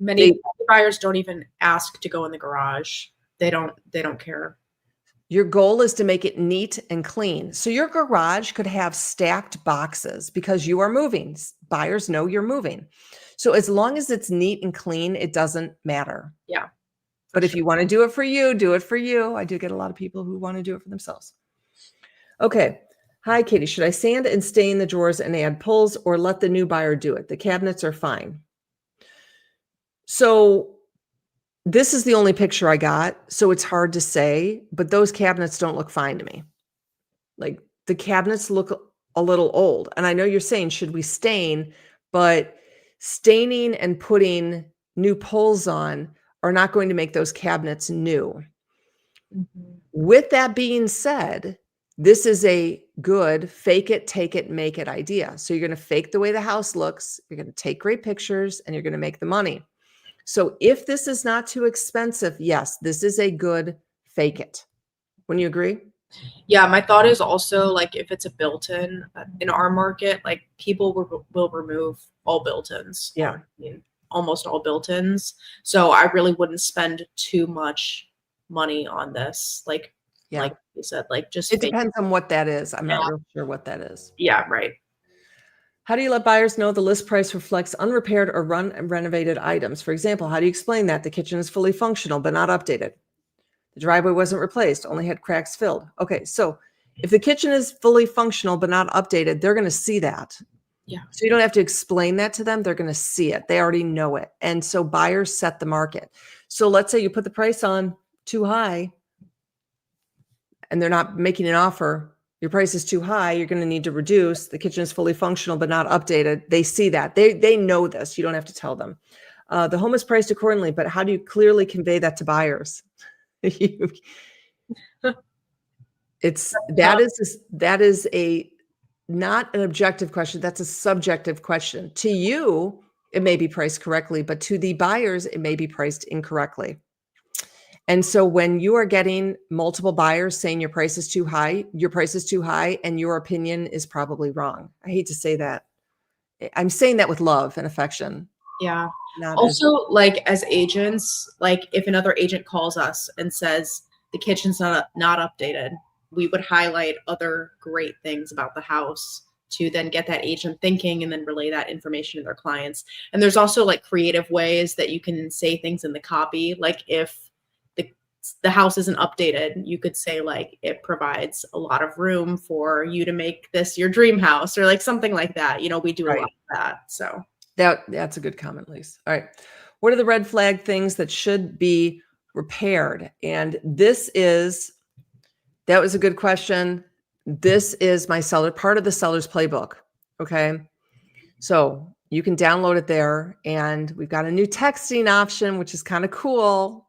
Many buyers don't even ask to go in the garage. They don't care. Your goal is to make it neat and clean. So your garage could have stacked boxes because you are moving. Buyers know you're moving. So as long as it's neat and clean, it doesn't matter. Yeah. But if you want to do it for you, do it for you. I do get a lot of people who want to do it for themselves. Okay. Hi, Katie. Should I sand and stain the drawers and add pulls, or let the new buyer do it? The cabinets are fine. So this is the only picture I got, so it's hard to say, but those cabinets don't look fine to me. Like, the cabinets look a little old. And I know you're saying, should we stain? But staining and putting new pulls on are not going to make those cabinets new. Mm-hmm. With that being said, this is a good fake it, take it, make it idea. So you're going to fake the way the house looks, you're going to take great pictures, and you're going to make the money. So if this is not too expensive, yes, this is a good fake it. Wouldn't you agree? Yeah, my thought is also, like, if it's a built-in in our market, like, people will remove all built-ins. Yeah. I mean, almost all built-ins. So I really wouldn't spend too much money on this. Like you said, like, just it depends on what that is. I'm not real sure what that is. Yeah, right. How do you let buyers know the list price reflects unrepaired or renovated items? For example, how do you explain that the kitchen is fully functional but not updated? The driveway wasn't replaced, only had cracks filled. Okay, so if the kitchen is fully functional but not updated, they're going to see that. Yeah. So you don't have to explain that to them. They're going to see it. They already know it. And so buyers set the market. So let's say you put the price on too high and they're not making an offer. Your price is too high. You're going to need to reduce. The kitchen is fully functional but not updated. They see that. They know this. You don't have to tell them. The home is priced accordingly, but how do you clearly convey that to buyers? That is a not an objective question. That's a subjective question. To you, it may be priced correctly, but to the buyers, it may be priced incorrectly. And so when you are getting multiple buyers saying your price is too high, and your opinion is probably wrong. I hate to say that. I'm saying that with love and affection. Yeah. Also, like, as agents, like, if another agent calls us and says the kitchen's not updated, we would highlight other great things about the house to then get that agent thinking and then relay that information to their clients. And there's also, like, creative ways that you can say things in the copy. Like, if the house isn't updated, you could say, like, it provides a lot of room for you to make this your dream house, or like something like that. You know, we do a lot of that. So that's a good comment, Lise. All right. What are the red flag things that should be repaired? And that was a good question. This is part of the seller's playbook. Okay. So you can download it there, and we've got a new texting option, which is kind of cool,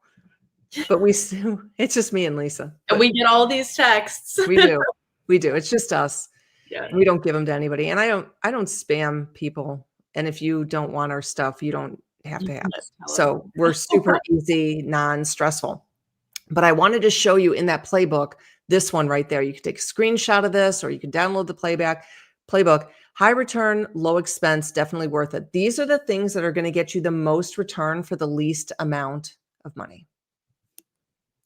but it's just me and Lisa. And we get all these texts. We do. It's just us. Yeah. We don't give them to anybody. And I don't spam people And if you don't want our stuff, you don't have You to can have it. just tell us. So we're super easy, non-stressful. But I wanted to show you in that playbook, this one right there. You can take a screenshot of this, or you can download the playbook. High return, low expense, definitely worth it. These are the things that are going to get you the most return for the least amount of money.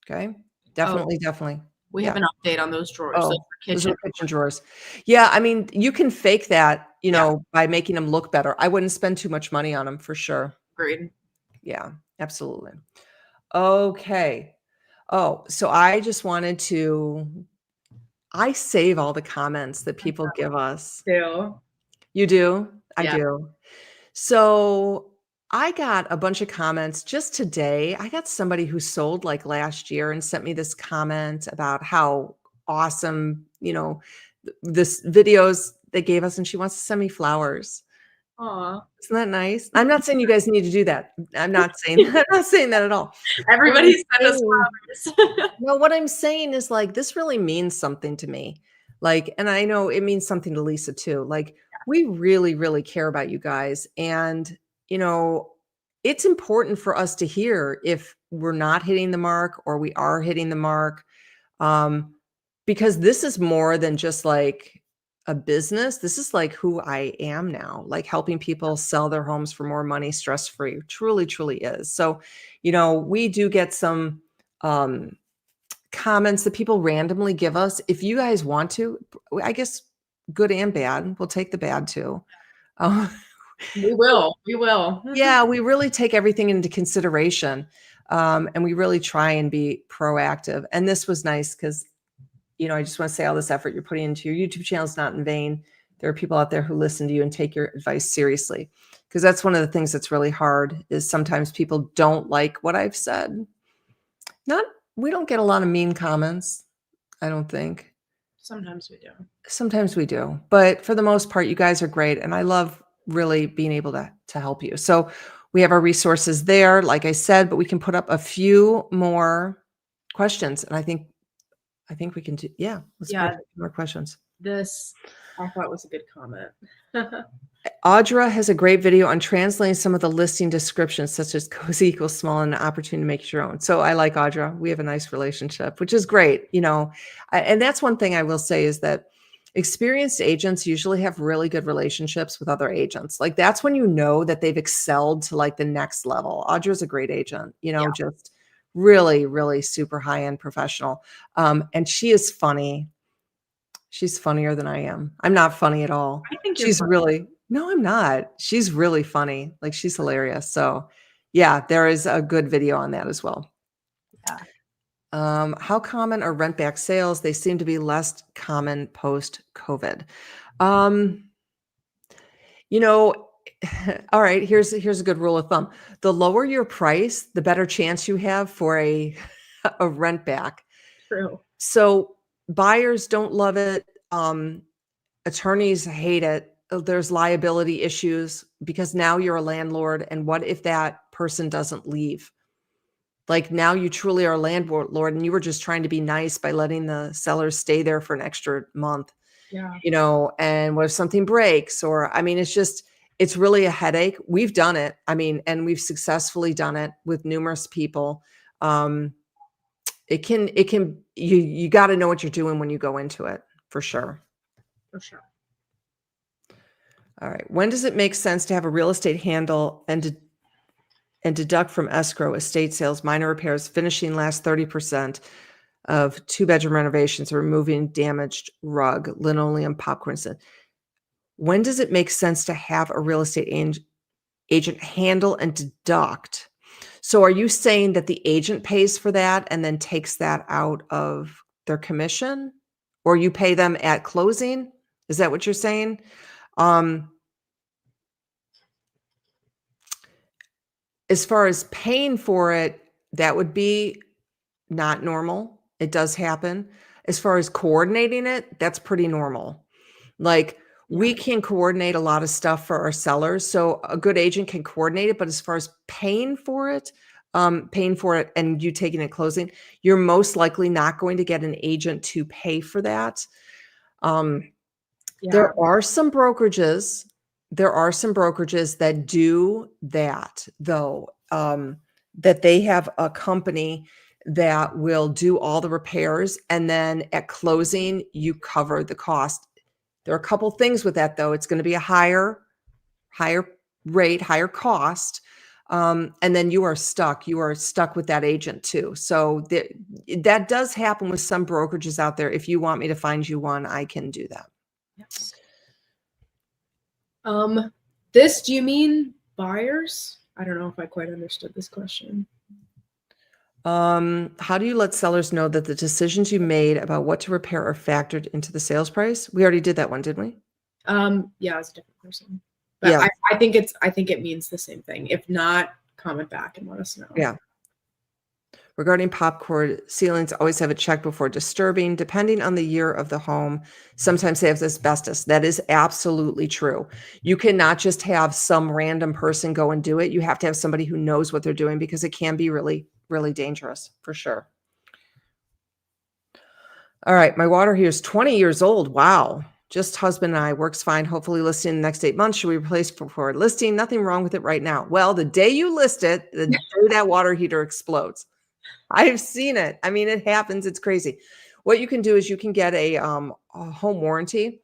Okay. Definitely. We have an update on those drawers. Oh, Those are those are kitchen drawers. Yeah. I mean, you can fake that, by making them look better. I wouldn't spend too much money on them for sure. Agreed. Yeah, absolutely. Okay. Oh, so I just wanted I save all the comments that people give us. Too. You do? I Yeah. do. So I got a bunch of comments just today. I got somebody who sold like last year and sent me this comment about how awesome, this videos they gave us, and she wants to send me flowers. Aw. Isn't that nice? I'm not saying you guys need to do that. I'm not saying that at all. Everybody send us flowers. No, what I'm saying is like, this really means something to me. Like, and I know it means something to Lisa too. Like, we really, really care about you guys. And, it's important for us to hear if we're not hitting the mark or we are hitting the mark. Because this is more than just like a business. This is like who I am now, like helping people sell their homes for more money, stress-free. Truly, truly is. So, we do get some comments that people randomly give us. If you guys want to, I guess good and bad, we'll take the bad too. We will. Yeah, we really take everything into consideration. And we really try and be proactive. And this was nice because, I just want to say all this effort you're putting into your YouTube channel is not in vain. There are people out there who listen to you and take your advice seriously. Because that's one of the things that's really hard is sometimes people don't like what I've said. We don't get a lot of mean comments, I don't think. Sometimes we do. But for the most part, you guys are great. And I love really being able to help you. So we have our resources there, like I said, but we can put up a few more questions. And I think we can do, let's put up a few more questions. This I thought was a good comment. Audra has a great video on translating some of the listing descriptions, such as cozy equals small and an opportunity to make it your own. So I like Audra. We have a nice relationship, which is great. And that's one thing I will say is that experienced agents usually have really good relationships with other agents. Like that's when you know that they've excelled to like the next level. Audra's a great agent, just really, really super high-end professional. And she is funny. She's funnier than I am. I'm not funny at all. I think she's really, no, I'm not. She's really funny. Like she's hilarious. So yeah, there is a good video on that as well. Yeah. How common are rent back sales? They seem to be less common post-COVID. All right, here's a good rule of thumb. The lower your price, the better chance you have for a rent back. True. So buyers don't love it. Attorneys hate it. There's liability issues because now you're a landlord. And what if that person doesn't leave? Like now you truly are a landlord and you were just trying to be nice by letting the sellers stay there for an extra month. Yeah. And what if something breaks? Or, I mean, it's really a headache. We've done it. I mean, and we've successfully done it with numerous people. You got to know what you're doing when you go into it, for sure. For sure. All right. When does it make sense to have a real estate handle and deduct from escrow estate sales, minor repairs, finishing last 30% of 2-bedroom renovations, or removing damaged rug, linoleum, popcorn set? When does it make sense to have a real estate agent handle and deduct? So are you saying that the agent pays for that and then takes that out of their commission, or you pay them at closing? Is that what you're saying? As far as paying for it, that would be not normal. It does happen. As far as coordinating it, that's pretty normal. Like we can coordinate a lot of stuff for our sellers. So a good agent can coordinate it. But as far as paying for it and you taking it closing, you're most likely not going to get an agent to pay for that. There are some brokerages There are some brokerages that do that, though, that they have a company that will do all the repairs, and then at closing, you cover the cost. There are a couple things with that, though. It's going to be a higher rate, higher cost, and then you are stuck. You are stuck with that agent too. So that does happen with some brokerages out there. If you want me to find you one, I can do that. Yes. Do you mean buyers? I don't know if I quite understood this question. How do you let sellers know that the decisions you made about what to repair are factored into the sales price? We already did that one, didn't we? Yeah, it's a different person. But Yeah. I think it means the same thing. If not, comment back and let us know. Yeah. Regarding popcorn, ceilings always have a check before disturbing, depending on the year of the home. Sometimes they have asbestos. That is absolutely true. You cannot just have some random person go and do it. You have to have somebody who knows what they're doing, because it can be really, really dangerous, for sure. All right. My water heater is 20 years old. Wow. Just husband and I, works fine. Hopefully listing in the next 8 months. Should we replace before listing? Nothing wrong with it right now. Well, the day you list it, the day that water heater explodes. I've seen it. I mean, it happens. It's crazy. What you can do is you can get a home warranty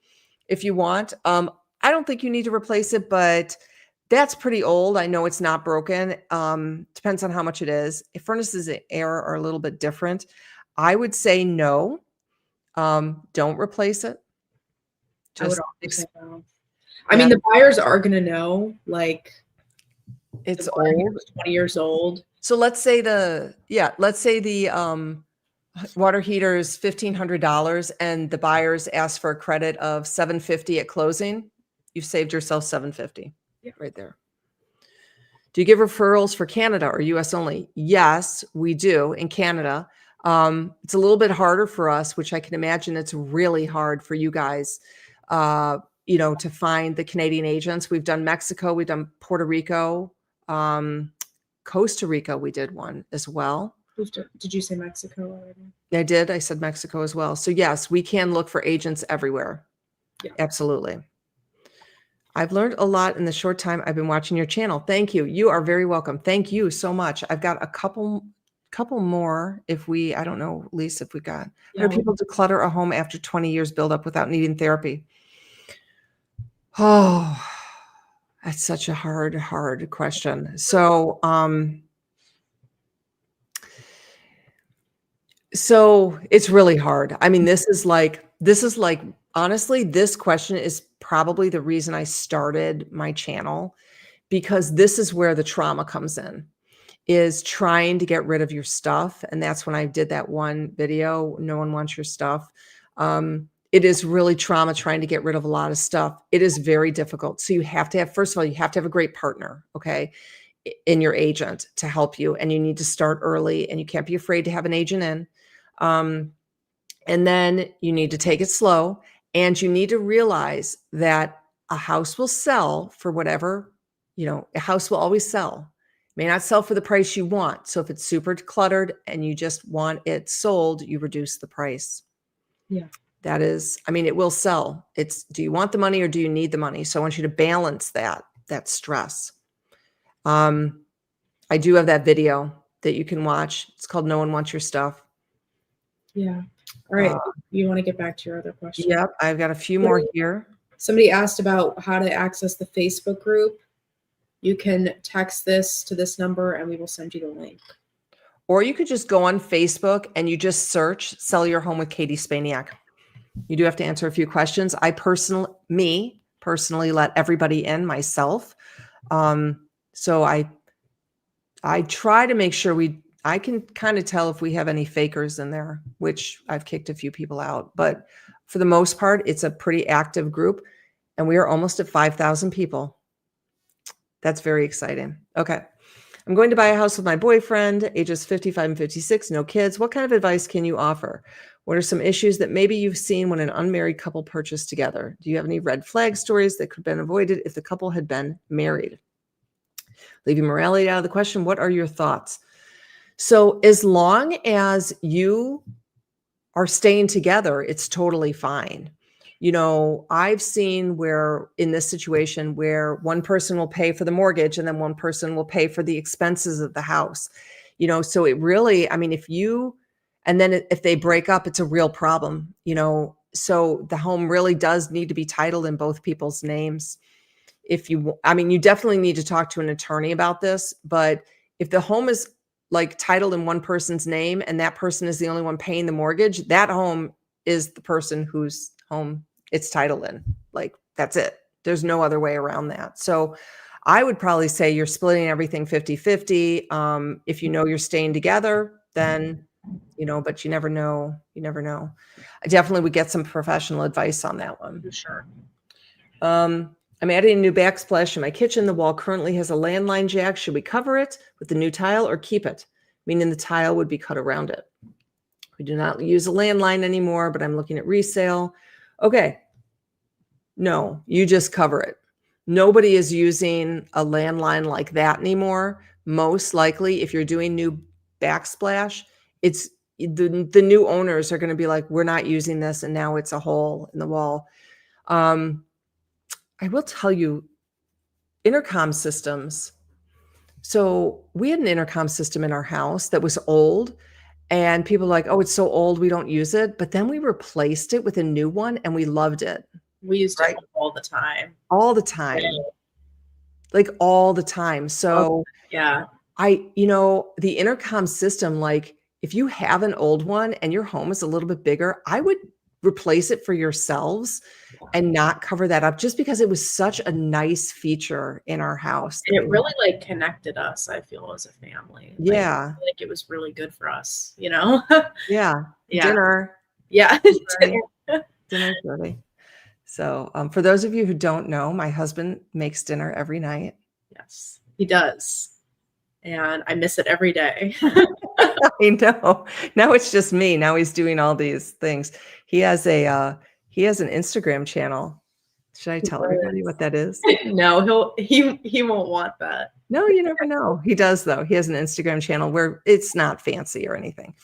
if you want. I don't think you need to replace it, but that's pretty old. I know it's not broken. Depends on how much it is. If furnaces and air are a little bit different, I would say no. Don't replace it. I would also say no. I mean, the buyers are going to know, like, it's old, 20 years old. So let's say the water heater is $1,500 and the buyers ask for a credit of $750 at closing. You've saved yourself $750 right there. Do you give referrals for Canada or US only? Yes, we do in Canada. It's a little bit harder for us, which I can imagine it's really hard for you guys, to find the Canadian agents. We've done Mexico, we've done Puerto Rico, Costa Rica, we did one as well. Did you say Mexico already? I did. I said Mexico as well. So yes, we can look for agents everywhere. Yeah. Absolutely. I've learned a lot in the short time I've been watching your channel. Thank you. You are very welcome. Thank you so much. I've got a couple more. I don't know, Lisa, if we got. How do people declutter a home after 20 years build up without needing therapy? Oh, that's such a hard question. So it's really hard. I mean, this is like, honestly, this question is probably the reason I started my channel, because this is where the trauma comes in, is trying to get rid of your stuff. And that's when I did that one video, No One Wants Your Stuff. It is really trauma trying to get rid of a lot of stuff. It is very difficult. So you have to have, first of all, you have to have a great partner, okay, in your agent to help you. And you need to start early, and you can't be afraid to have an agent in. And then you need to take it slow, and you need to realize that a house will sell for whatever, a house will always sell. It may not sell for the price you want. So if it's super cluttered and you just want it sold, you reduce the price. Yeah. That is, it will sell. Do you want the money or do you need the money? So I want you to balance that stress. I do have that video that you can watch. It's called No One Wants Your Stuff. Yeah. All right. You want to get back to your other question? Yep. I've got a few more here. Somebody asked about how to access the Facebook group. You can text this to this number and we will send you the link. Or you could just go on Facebook and you just search Sell Your Home with Kati Spaniak. You do have to answer a few questions. I personally let everybody in myself. So I try to make sure I can kind of tell if we have any fakers in there, which I've kicked a few people out. But for the most part, it's a pretty active group, and we are almost at 5,000 people. That's very exciting. Okay. I'm going to buy a house with my boyfriend, ages 55 and 56, no kids. What kind of advice can you offer? What are some issues that maybe you've seen when an unmarried couple purchased together? Do you have any red flag stories that could have been avoided if the couple had been married? Leaving morality out of the question, what are your thoughts? So as long as you are staying together, it's totally fine. I've seen where in this situation where one person will pay for the mortgage and then one person will pay for the expenses of the house. So it really, I mean, and then if they break up, it's a real problem, so the home really does need to be titled in both people's names. You definitely need to talk to an attorney about this, but if the home is like titled in one person's name and that person is the only one paying the mortgage, that home is the person whose home it's titled in. Like, that's it. There's no other way around that. So I would probably say you're splitting everything 50-50. If you're staying together, then, but you never know. You never know. I definitely would get some professional advice on that one. For sure. I'm adding a new backsplash in my kitchen. The wall currently has a landline jack. Should we cover it with the new tile or keep it? Meaning the tile would be cut around it. We do not use a landline anymore, but I'm looking at resale. Okay. No, you just cover it. Nobody is using a landline like that anymore. Most likely, if you're doing new backsplash, it's the new owners are going to be like, we're not using this. And now it's a hole in the wall. I will tell you, intercom systems. So we had an intercom system in our house that was old, and people were like, oh, it's so old, we don't use it. But then we replaced it with a new one and we loved it. We used it all the time. All the time. Like all the time. So yeah. The intercom system, like if you have an old one and your home is a little bit bigger, I would replace it for yourselves and not cover that up, just because it was such a nice feature in our house. And it really like connected us, I feel, as a family. Yeah. Like it was really good for us, Yeah. Yeah. Dinner. Yeah. Dinner's ready. So for those of you who don't know, my husband makes dinner every night. Yes, he does. And I miss it every day. I know. Now it's just me. Now he's doing all these things. He has an Instagram channel. Should I tell everybody what that is? No, he won't want that. No, you never know. He does though. He has an Instagram channel where it's not fancy or anything,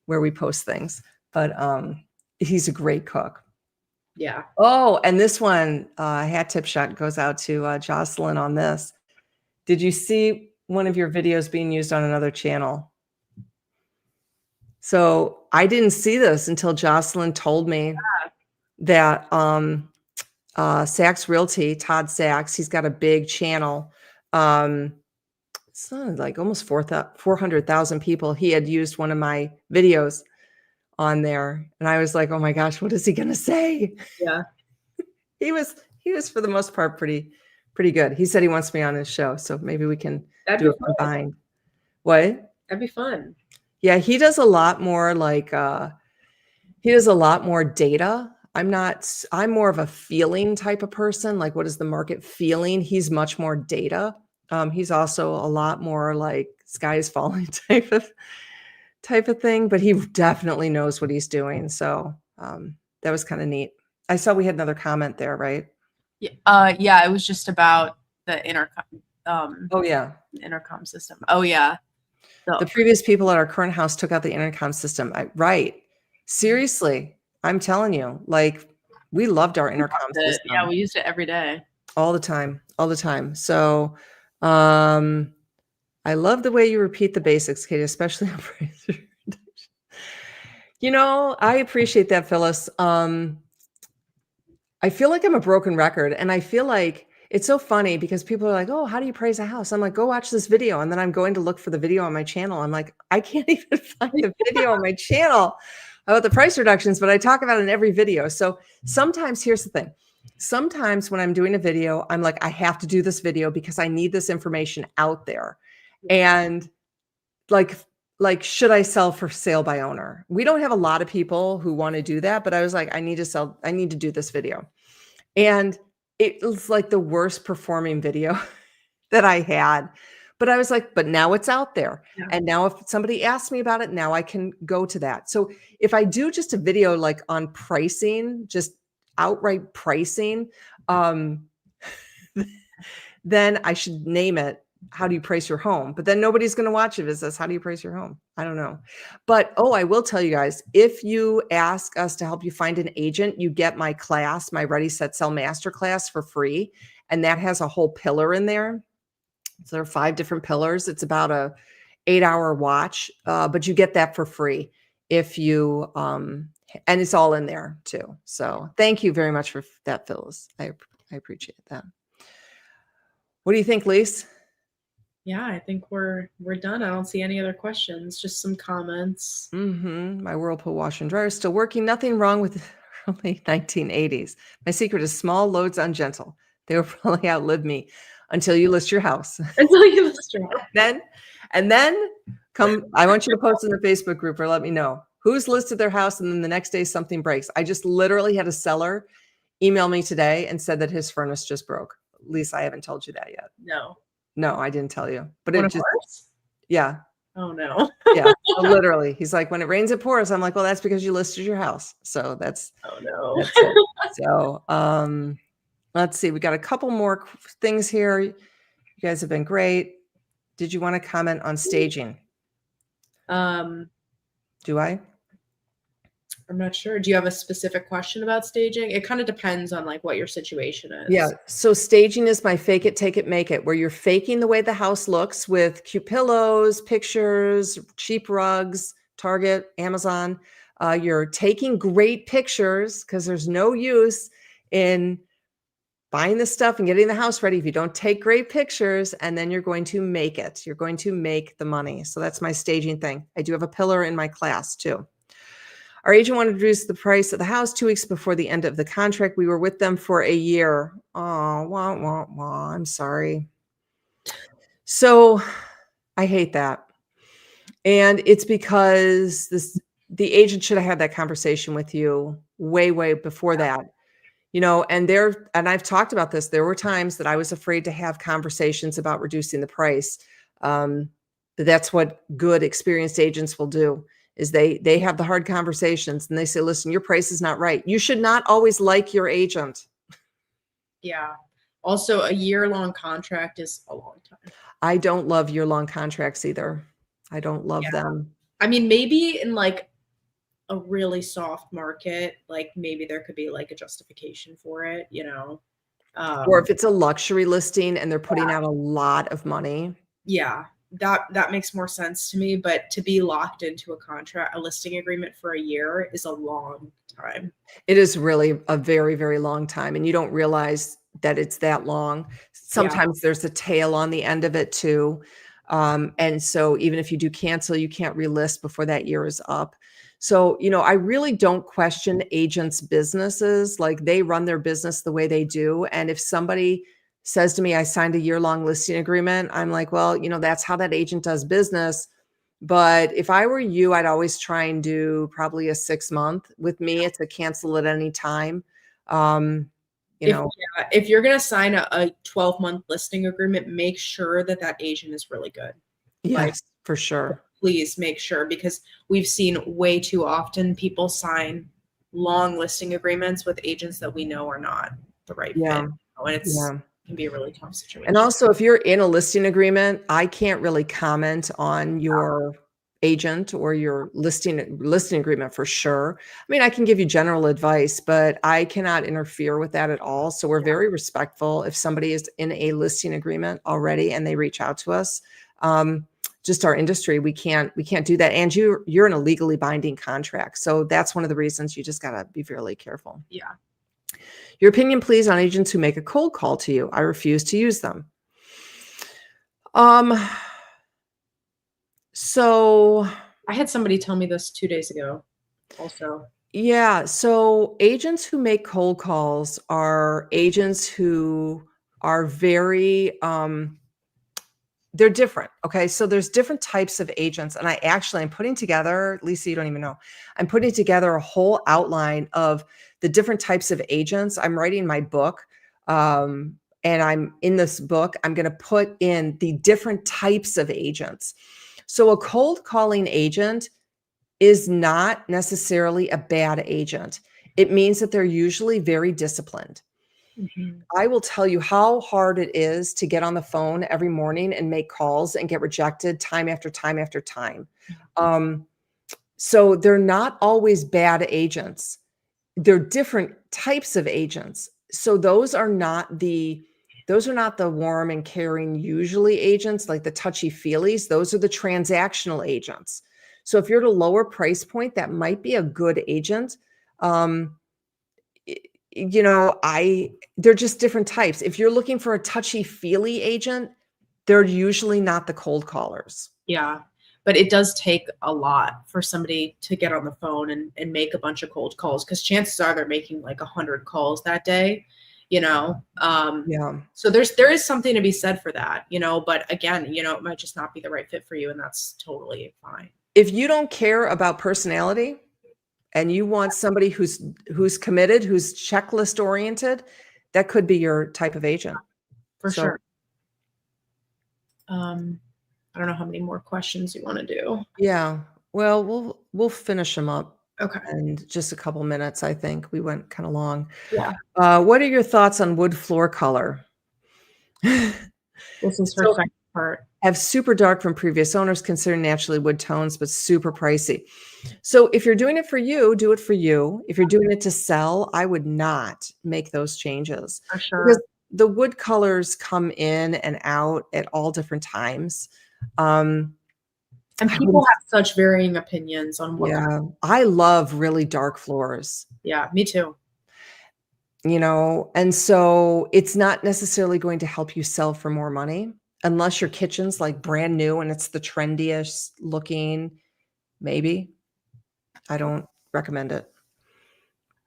where we post things. But he's a great cook. Yeah. Oh, and this one, hat tip shot goes out to Jocelyn on this. Did you see one of your videos being used on another channel? So I didn't see this until Jocelyn told me that Sachs Realty, Todd Sachs, he's got a big channel. It's like almost 400,000 people. He had used one of my videos on there, and I was like, oh my gosh, what is he gonna say? Yeah. He was for the most part pretty good. He said he wants me on his show, so maybe we can do a combined. What? That'd be fun. Yeah, he does a lot more he does a lot more data. I'm more of a feeling type of person. Like, what is the market feeling? He's much more data. He's also a lot more like sky is falling type of thing, but he definitely knows what he's doing. So that was kind of neat. I saw we had another comment there, right? Yeah, it was just about the intercom. Oh yeah, intercom system. Oh yeah. The previous people at our current house took out the intercom system. Right. Seriously, I'm telling you, like, we loved our intercom system. Yeah, we used it every day. All the time. So I love the way you repeat the basics, Kati, especially on price reduction. I appreciate that, Phyllis. I feel like I'm a broken record, and I feel like it's so funny because people are like, oh, how do you price a house? I'm like, go watch this video. And then I'm going to look for the video on my channel. I'm like, I can't even find the video on my channel about the price reductions, but I talk about it in every video. So sometimes, here's the thing. Sometimes when I'm doing a video, I'm like, I have to do this video because I need this information out there. And like, should I sell for sale by owner? We don't have a lot of people who want to do that, but I was like, I need to do this video. And it was like the worst performing video that I had, but I was like, but now it's out there. Yeah. And now if somebody asks me about it, now I can go to that. So if I do just a video like on pricing, just outright pricing, then I should name it how do you price your home? But then nobody's going to watch it. It says, how do you price your home? I don't know. But, oh, I will tell you guys, if you ask us to help you find an agent, you get my class, my Ready, Set, Sell Masterclass for free. And that has a whole pillar in there. So there are 5 different pillars. It's about a 8-hour watch, but you get that for free if you, and it's all in there too. So thank you very much for that, Phyllis. I appreciate that. What do you think, Lise? Yeah, I think we're done. I don't see any other questions, just some comments. My Whirlpool washer and dryer is still working. Nothing wrong with the early 1980s. My secret is small loads on gentle. They will probably outlive me until you list your house. Until you list your house. And then come, I want you to post in the Facebook group or let me know who's listed their house. And then the next day something breaks. I just literally had a seller email me today and said that his furnace just broke. Lisa, I haven't told you that yet. No, I didn't tell you, but it just, yeah. Oh no. Yeah, so literally. He's like, when it rains, it pours. I'm like, well, that's because you listed your house. So that's, oh no. That's it. So, let's see. We got a couple more things here. You guys have been great. Did you want to comment on staging? Do I? I'm not sure. Do you have a specific question about staging? It kind of depends on like what your situation is. Yeah. So staging is my fake it, take it, make it, where you're faking the way the house looks with cute pillows, pictures, cheap rugs, Target, Amazon. You're taking great pictures because there's no use in buying the stuff and getting the house ready if you don't take great pictures, and then you're going to make it. You're going to make the money. So that's my staging thing. I do have a pillar in my class too. Our agent wanted to reduce the price of the house 2 weeks before the end of the contract. We were with them for a year. Oh, wah, wah, wah. I'm sorry. So I hate that. And it's because the agent should have had that conversation with you way, way before that. You know, and I've talked about this. There were times that I was afraid to have conversations about reducing the price. That's what good experienced agents will do. Is they have the hard conversations and they say, listen, your price is not right. You should not always like your agent. Yeah. Also, a year-long contract is a long time. I don't love year-long contracts either. I don't love them. I mean, maybe in like a really soft market, like maybe there could be like a justification for it, you know? Or if it's a luxury listing and they're putting out a lot of money. Yeah. That makes more sense to me, but to be locked into a listing agreement for a year is a long time. It is really a very, very long time. And you don't realize that it's that long. Sometimes there's a tail on the end of it too. And so even if you do cancel, you can't relist before that year is up. So, you know, I really don't question agents' businesses. Like they run their business the way they do. And if somebody says to me, I signed a year-long listing agreement, I'm like, well, you know, that's how that agent does business. But if I were you, I'd always try and do probably a 6-month. With me, it's a cancel at any time. If you're going to sign a 12-month listing agreement, make sure that agent is really good. Yes, for sure. Please make sure, because we've seen way too often people sign long listing agreements with agents that we know are not the right fit. And it's can be a really tough situation. And also, if you're in a listing agreement, I can't really comment on your agent or your listing agreement for sure. I mean, I can give you general advice, but I cannot interfere with that at all. So we're very respectful if somebody is in a listing agreement already and they reach out to us. Just our industry, we can't do that. And you're in a legally binding contract. So that's one of the reasons you just gotta be really careful. Yeah. Your opinion, please, on agents who make a cold call to you. I refuse to use them. So I had somebody tell me this 2 days ago also. Yeah. So agents who make cold calls are agents who are very, they're different. Okay. So there's different types of agents. And I'm putting together, Lisa, you don't even know, I'm putting together a whole outline of the different types of agents. I'm writing my book. And I'm in this book, I'm going to put in the different types of agents. So a cold calling agent is not necessarily a bad agent. It means that they're usually very disciplined. I will tell you how hard it is to get on the phone every morning and make calls and get rejected time after time after time. So they're not always bad agents. They're different types of agents. So those are not the warm and caring usually agents, like the touchy feelies. Those are the transactional agents. So if you're at a lower price point, that might be a good agent. They're just different types. If you're looking for a touchy feely agent, they're usually not the cold callers. Yeah. But it does take a lot for somebody to get on the phone and make a bunch of cold calls, because chances are they're making like 100 calls that day, So there is something to be said for that, but again, it might just not be the right fit for you, and that's totally fine. If you don't care about personality and you want somebody who's committed, who's checklist oriented, that could be your type of agent. For sure. I don't know how many more questions you want to do. Yeah. Well, we'll finish them up. Okay. In just a couple minutes, I think. We went kind of long. Yeah. What are your thoughts on wood floor color? This is her second part. Have super dark from previous owners, considered naturally wood tones, but super pricey. So if you're doing it for you, do it for you. If you're doing it to sell, I would not make those changes. For sure. Because the wood colors come in and out at all different times. And people have such varying opinions on what. Yeah, I love really dark floors. Yeah, me too. And so it's not necessarily going to help you sell for more money unless your kitchen's like brand new and it's the trendiest looking. Maybe. I don't recommend it.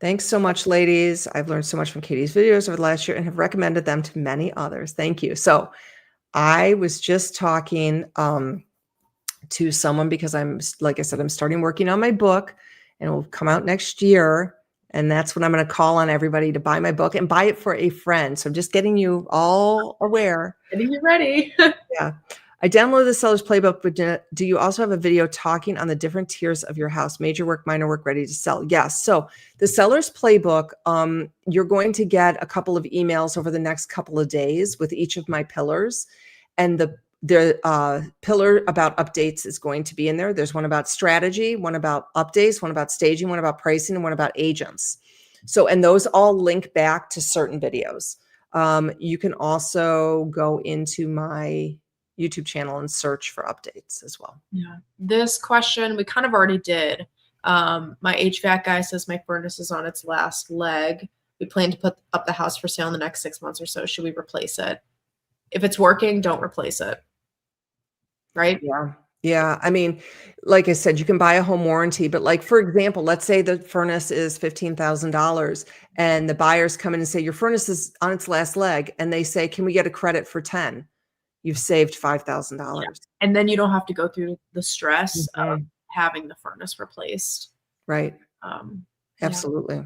Thanks so much, ladies. I've learned so much from Katie's videos over the last year and have recommended them to many others. Thank you. So I was just talking to someone because like I said, I'm starting working on my book, and it will come out next year. And that's when I'm going to call on everybody to buy my book and buy it for a friend. So I'm just getting you all aware. Getting you ready. Yeah. I downloaded the seller's playbook, but do you also have a video talking on the different tiers of your house? Major work, minor work, ready to sell? Yes. So the seller's playbook, you're going to get a couple of emails over the next couple of days with each of my pillars. And the pillar about updates is going to be in there. There's one about strategy, one about updates, one about staging, one about pricing, and one about agents. So, and those all link back to certain videos. You can also go into my YouTube channel and search for updates as well. Yeah. This question we kind of already did. My HVAC guy says my furnace is on its last leg. We plan to put up the house for sale in the next 6 months or so. Should we replace it? If it's working, don't replace it. Right? Yeah. Yeah. I mean, like I said, you can buy a home warranty, but like, for example, let's say the furnace is $15,000 and the buyers come in and say, your furnace is on its last leg. And they say, can we get a credit for 10? You've saved $5,000. Yeah. And then you don't have to go through the stress of having the furnace replaced. Right. Absolutely. Yeah.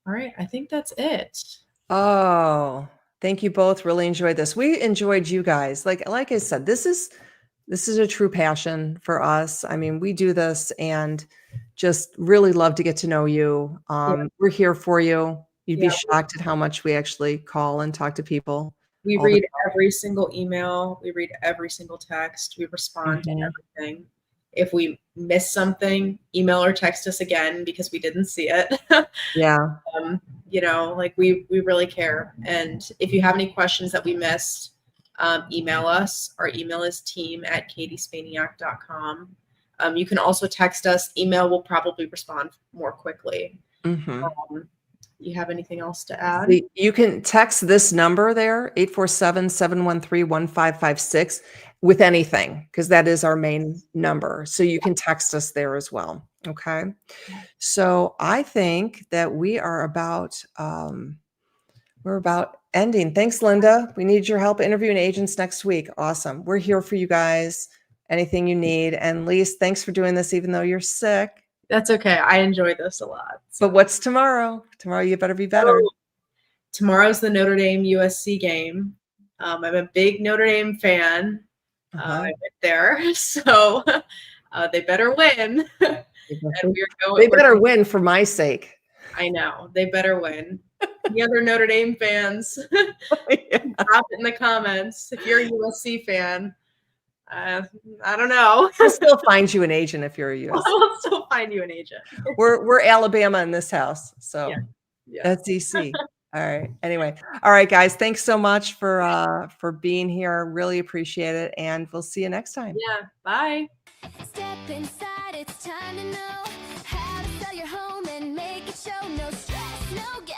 All right. I think that's it. Oh, thank you both. Really enjoyed this. We enjoyed you guys. Like I said, this is a true passion for us. I mean, we do this and just really love to get to know you. We're here for you. You'd be shocked at how much we actually call and talk to people. We read every single email. We read every single text. We respond to everything. If we miss something, email or text us again because we didn't see it. Yeah. We really care. And if you have any questions that we missed, email us. Our email is team@katiespaniak.com. You can also text us. Email will probably respond more quickly. You have anything else to add? You can text this number there, 847-713-1556 with anything, because that is our main number. So you can text us there as well. Okay. So I think that we are about, ending. Thanks, Linda. We need your help interviewing agents next week. Awesome. We're here for you guys. Anything you need. And Lise, thanks for doing this, even though you're sick. That's okay. I enjoy this a lot. But what's tomorrow? Tomorrow you better be better. Tomorrow's the Notre Dame USC game. I'm a big Notre Dame fan. I went there, so they better win. They better win for my sake. I know they better win. The other Notre Dame fans, Yeah. drop it in the comments. If you're a USC fan, I don't know. We'll still find you an agent if you're a US. I'll still find you an agent. We're Alabama in this house, so Yeah. that's DC. All right. Anyway, all right, guys. Thanks so much for being here. Really appreciate it, and we'll see you next time. Yeah. Bye. Step inside, it's time to know how to sell your home and make it show. No stress, no guess.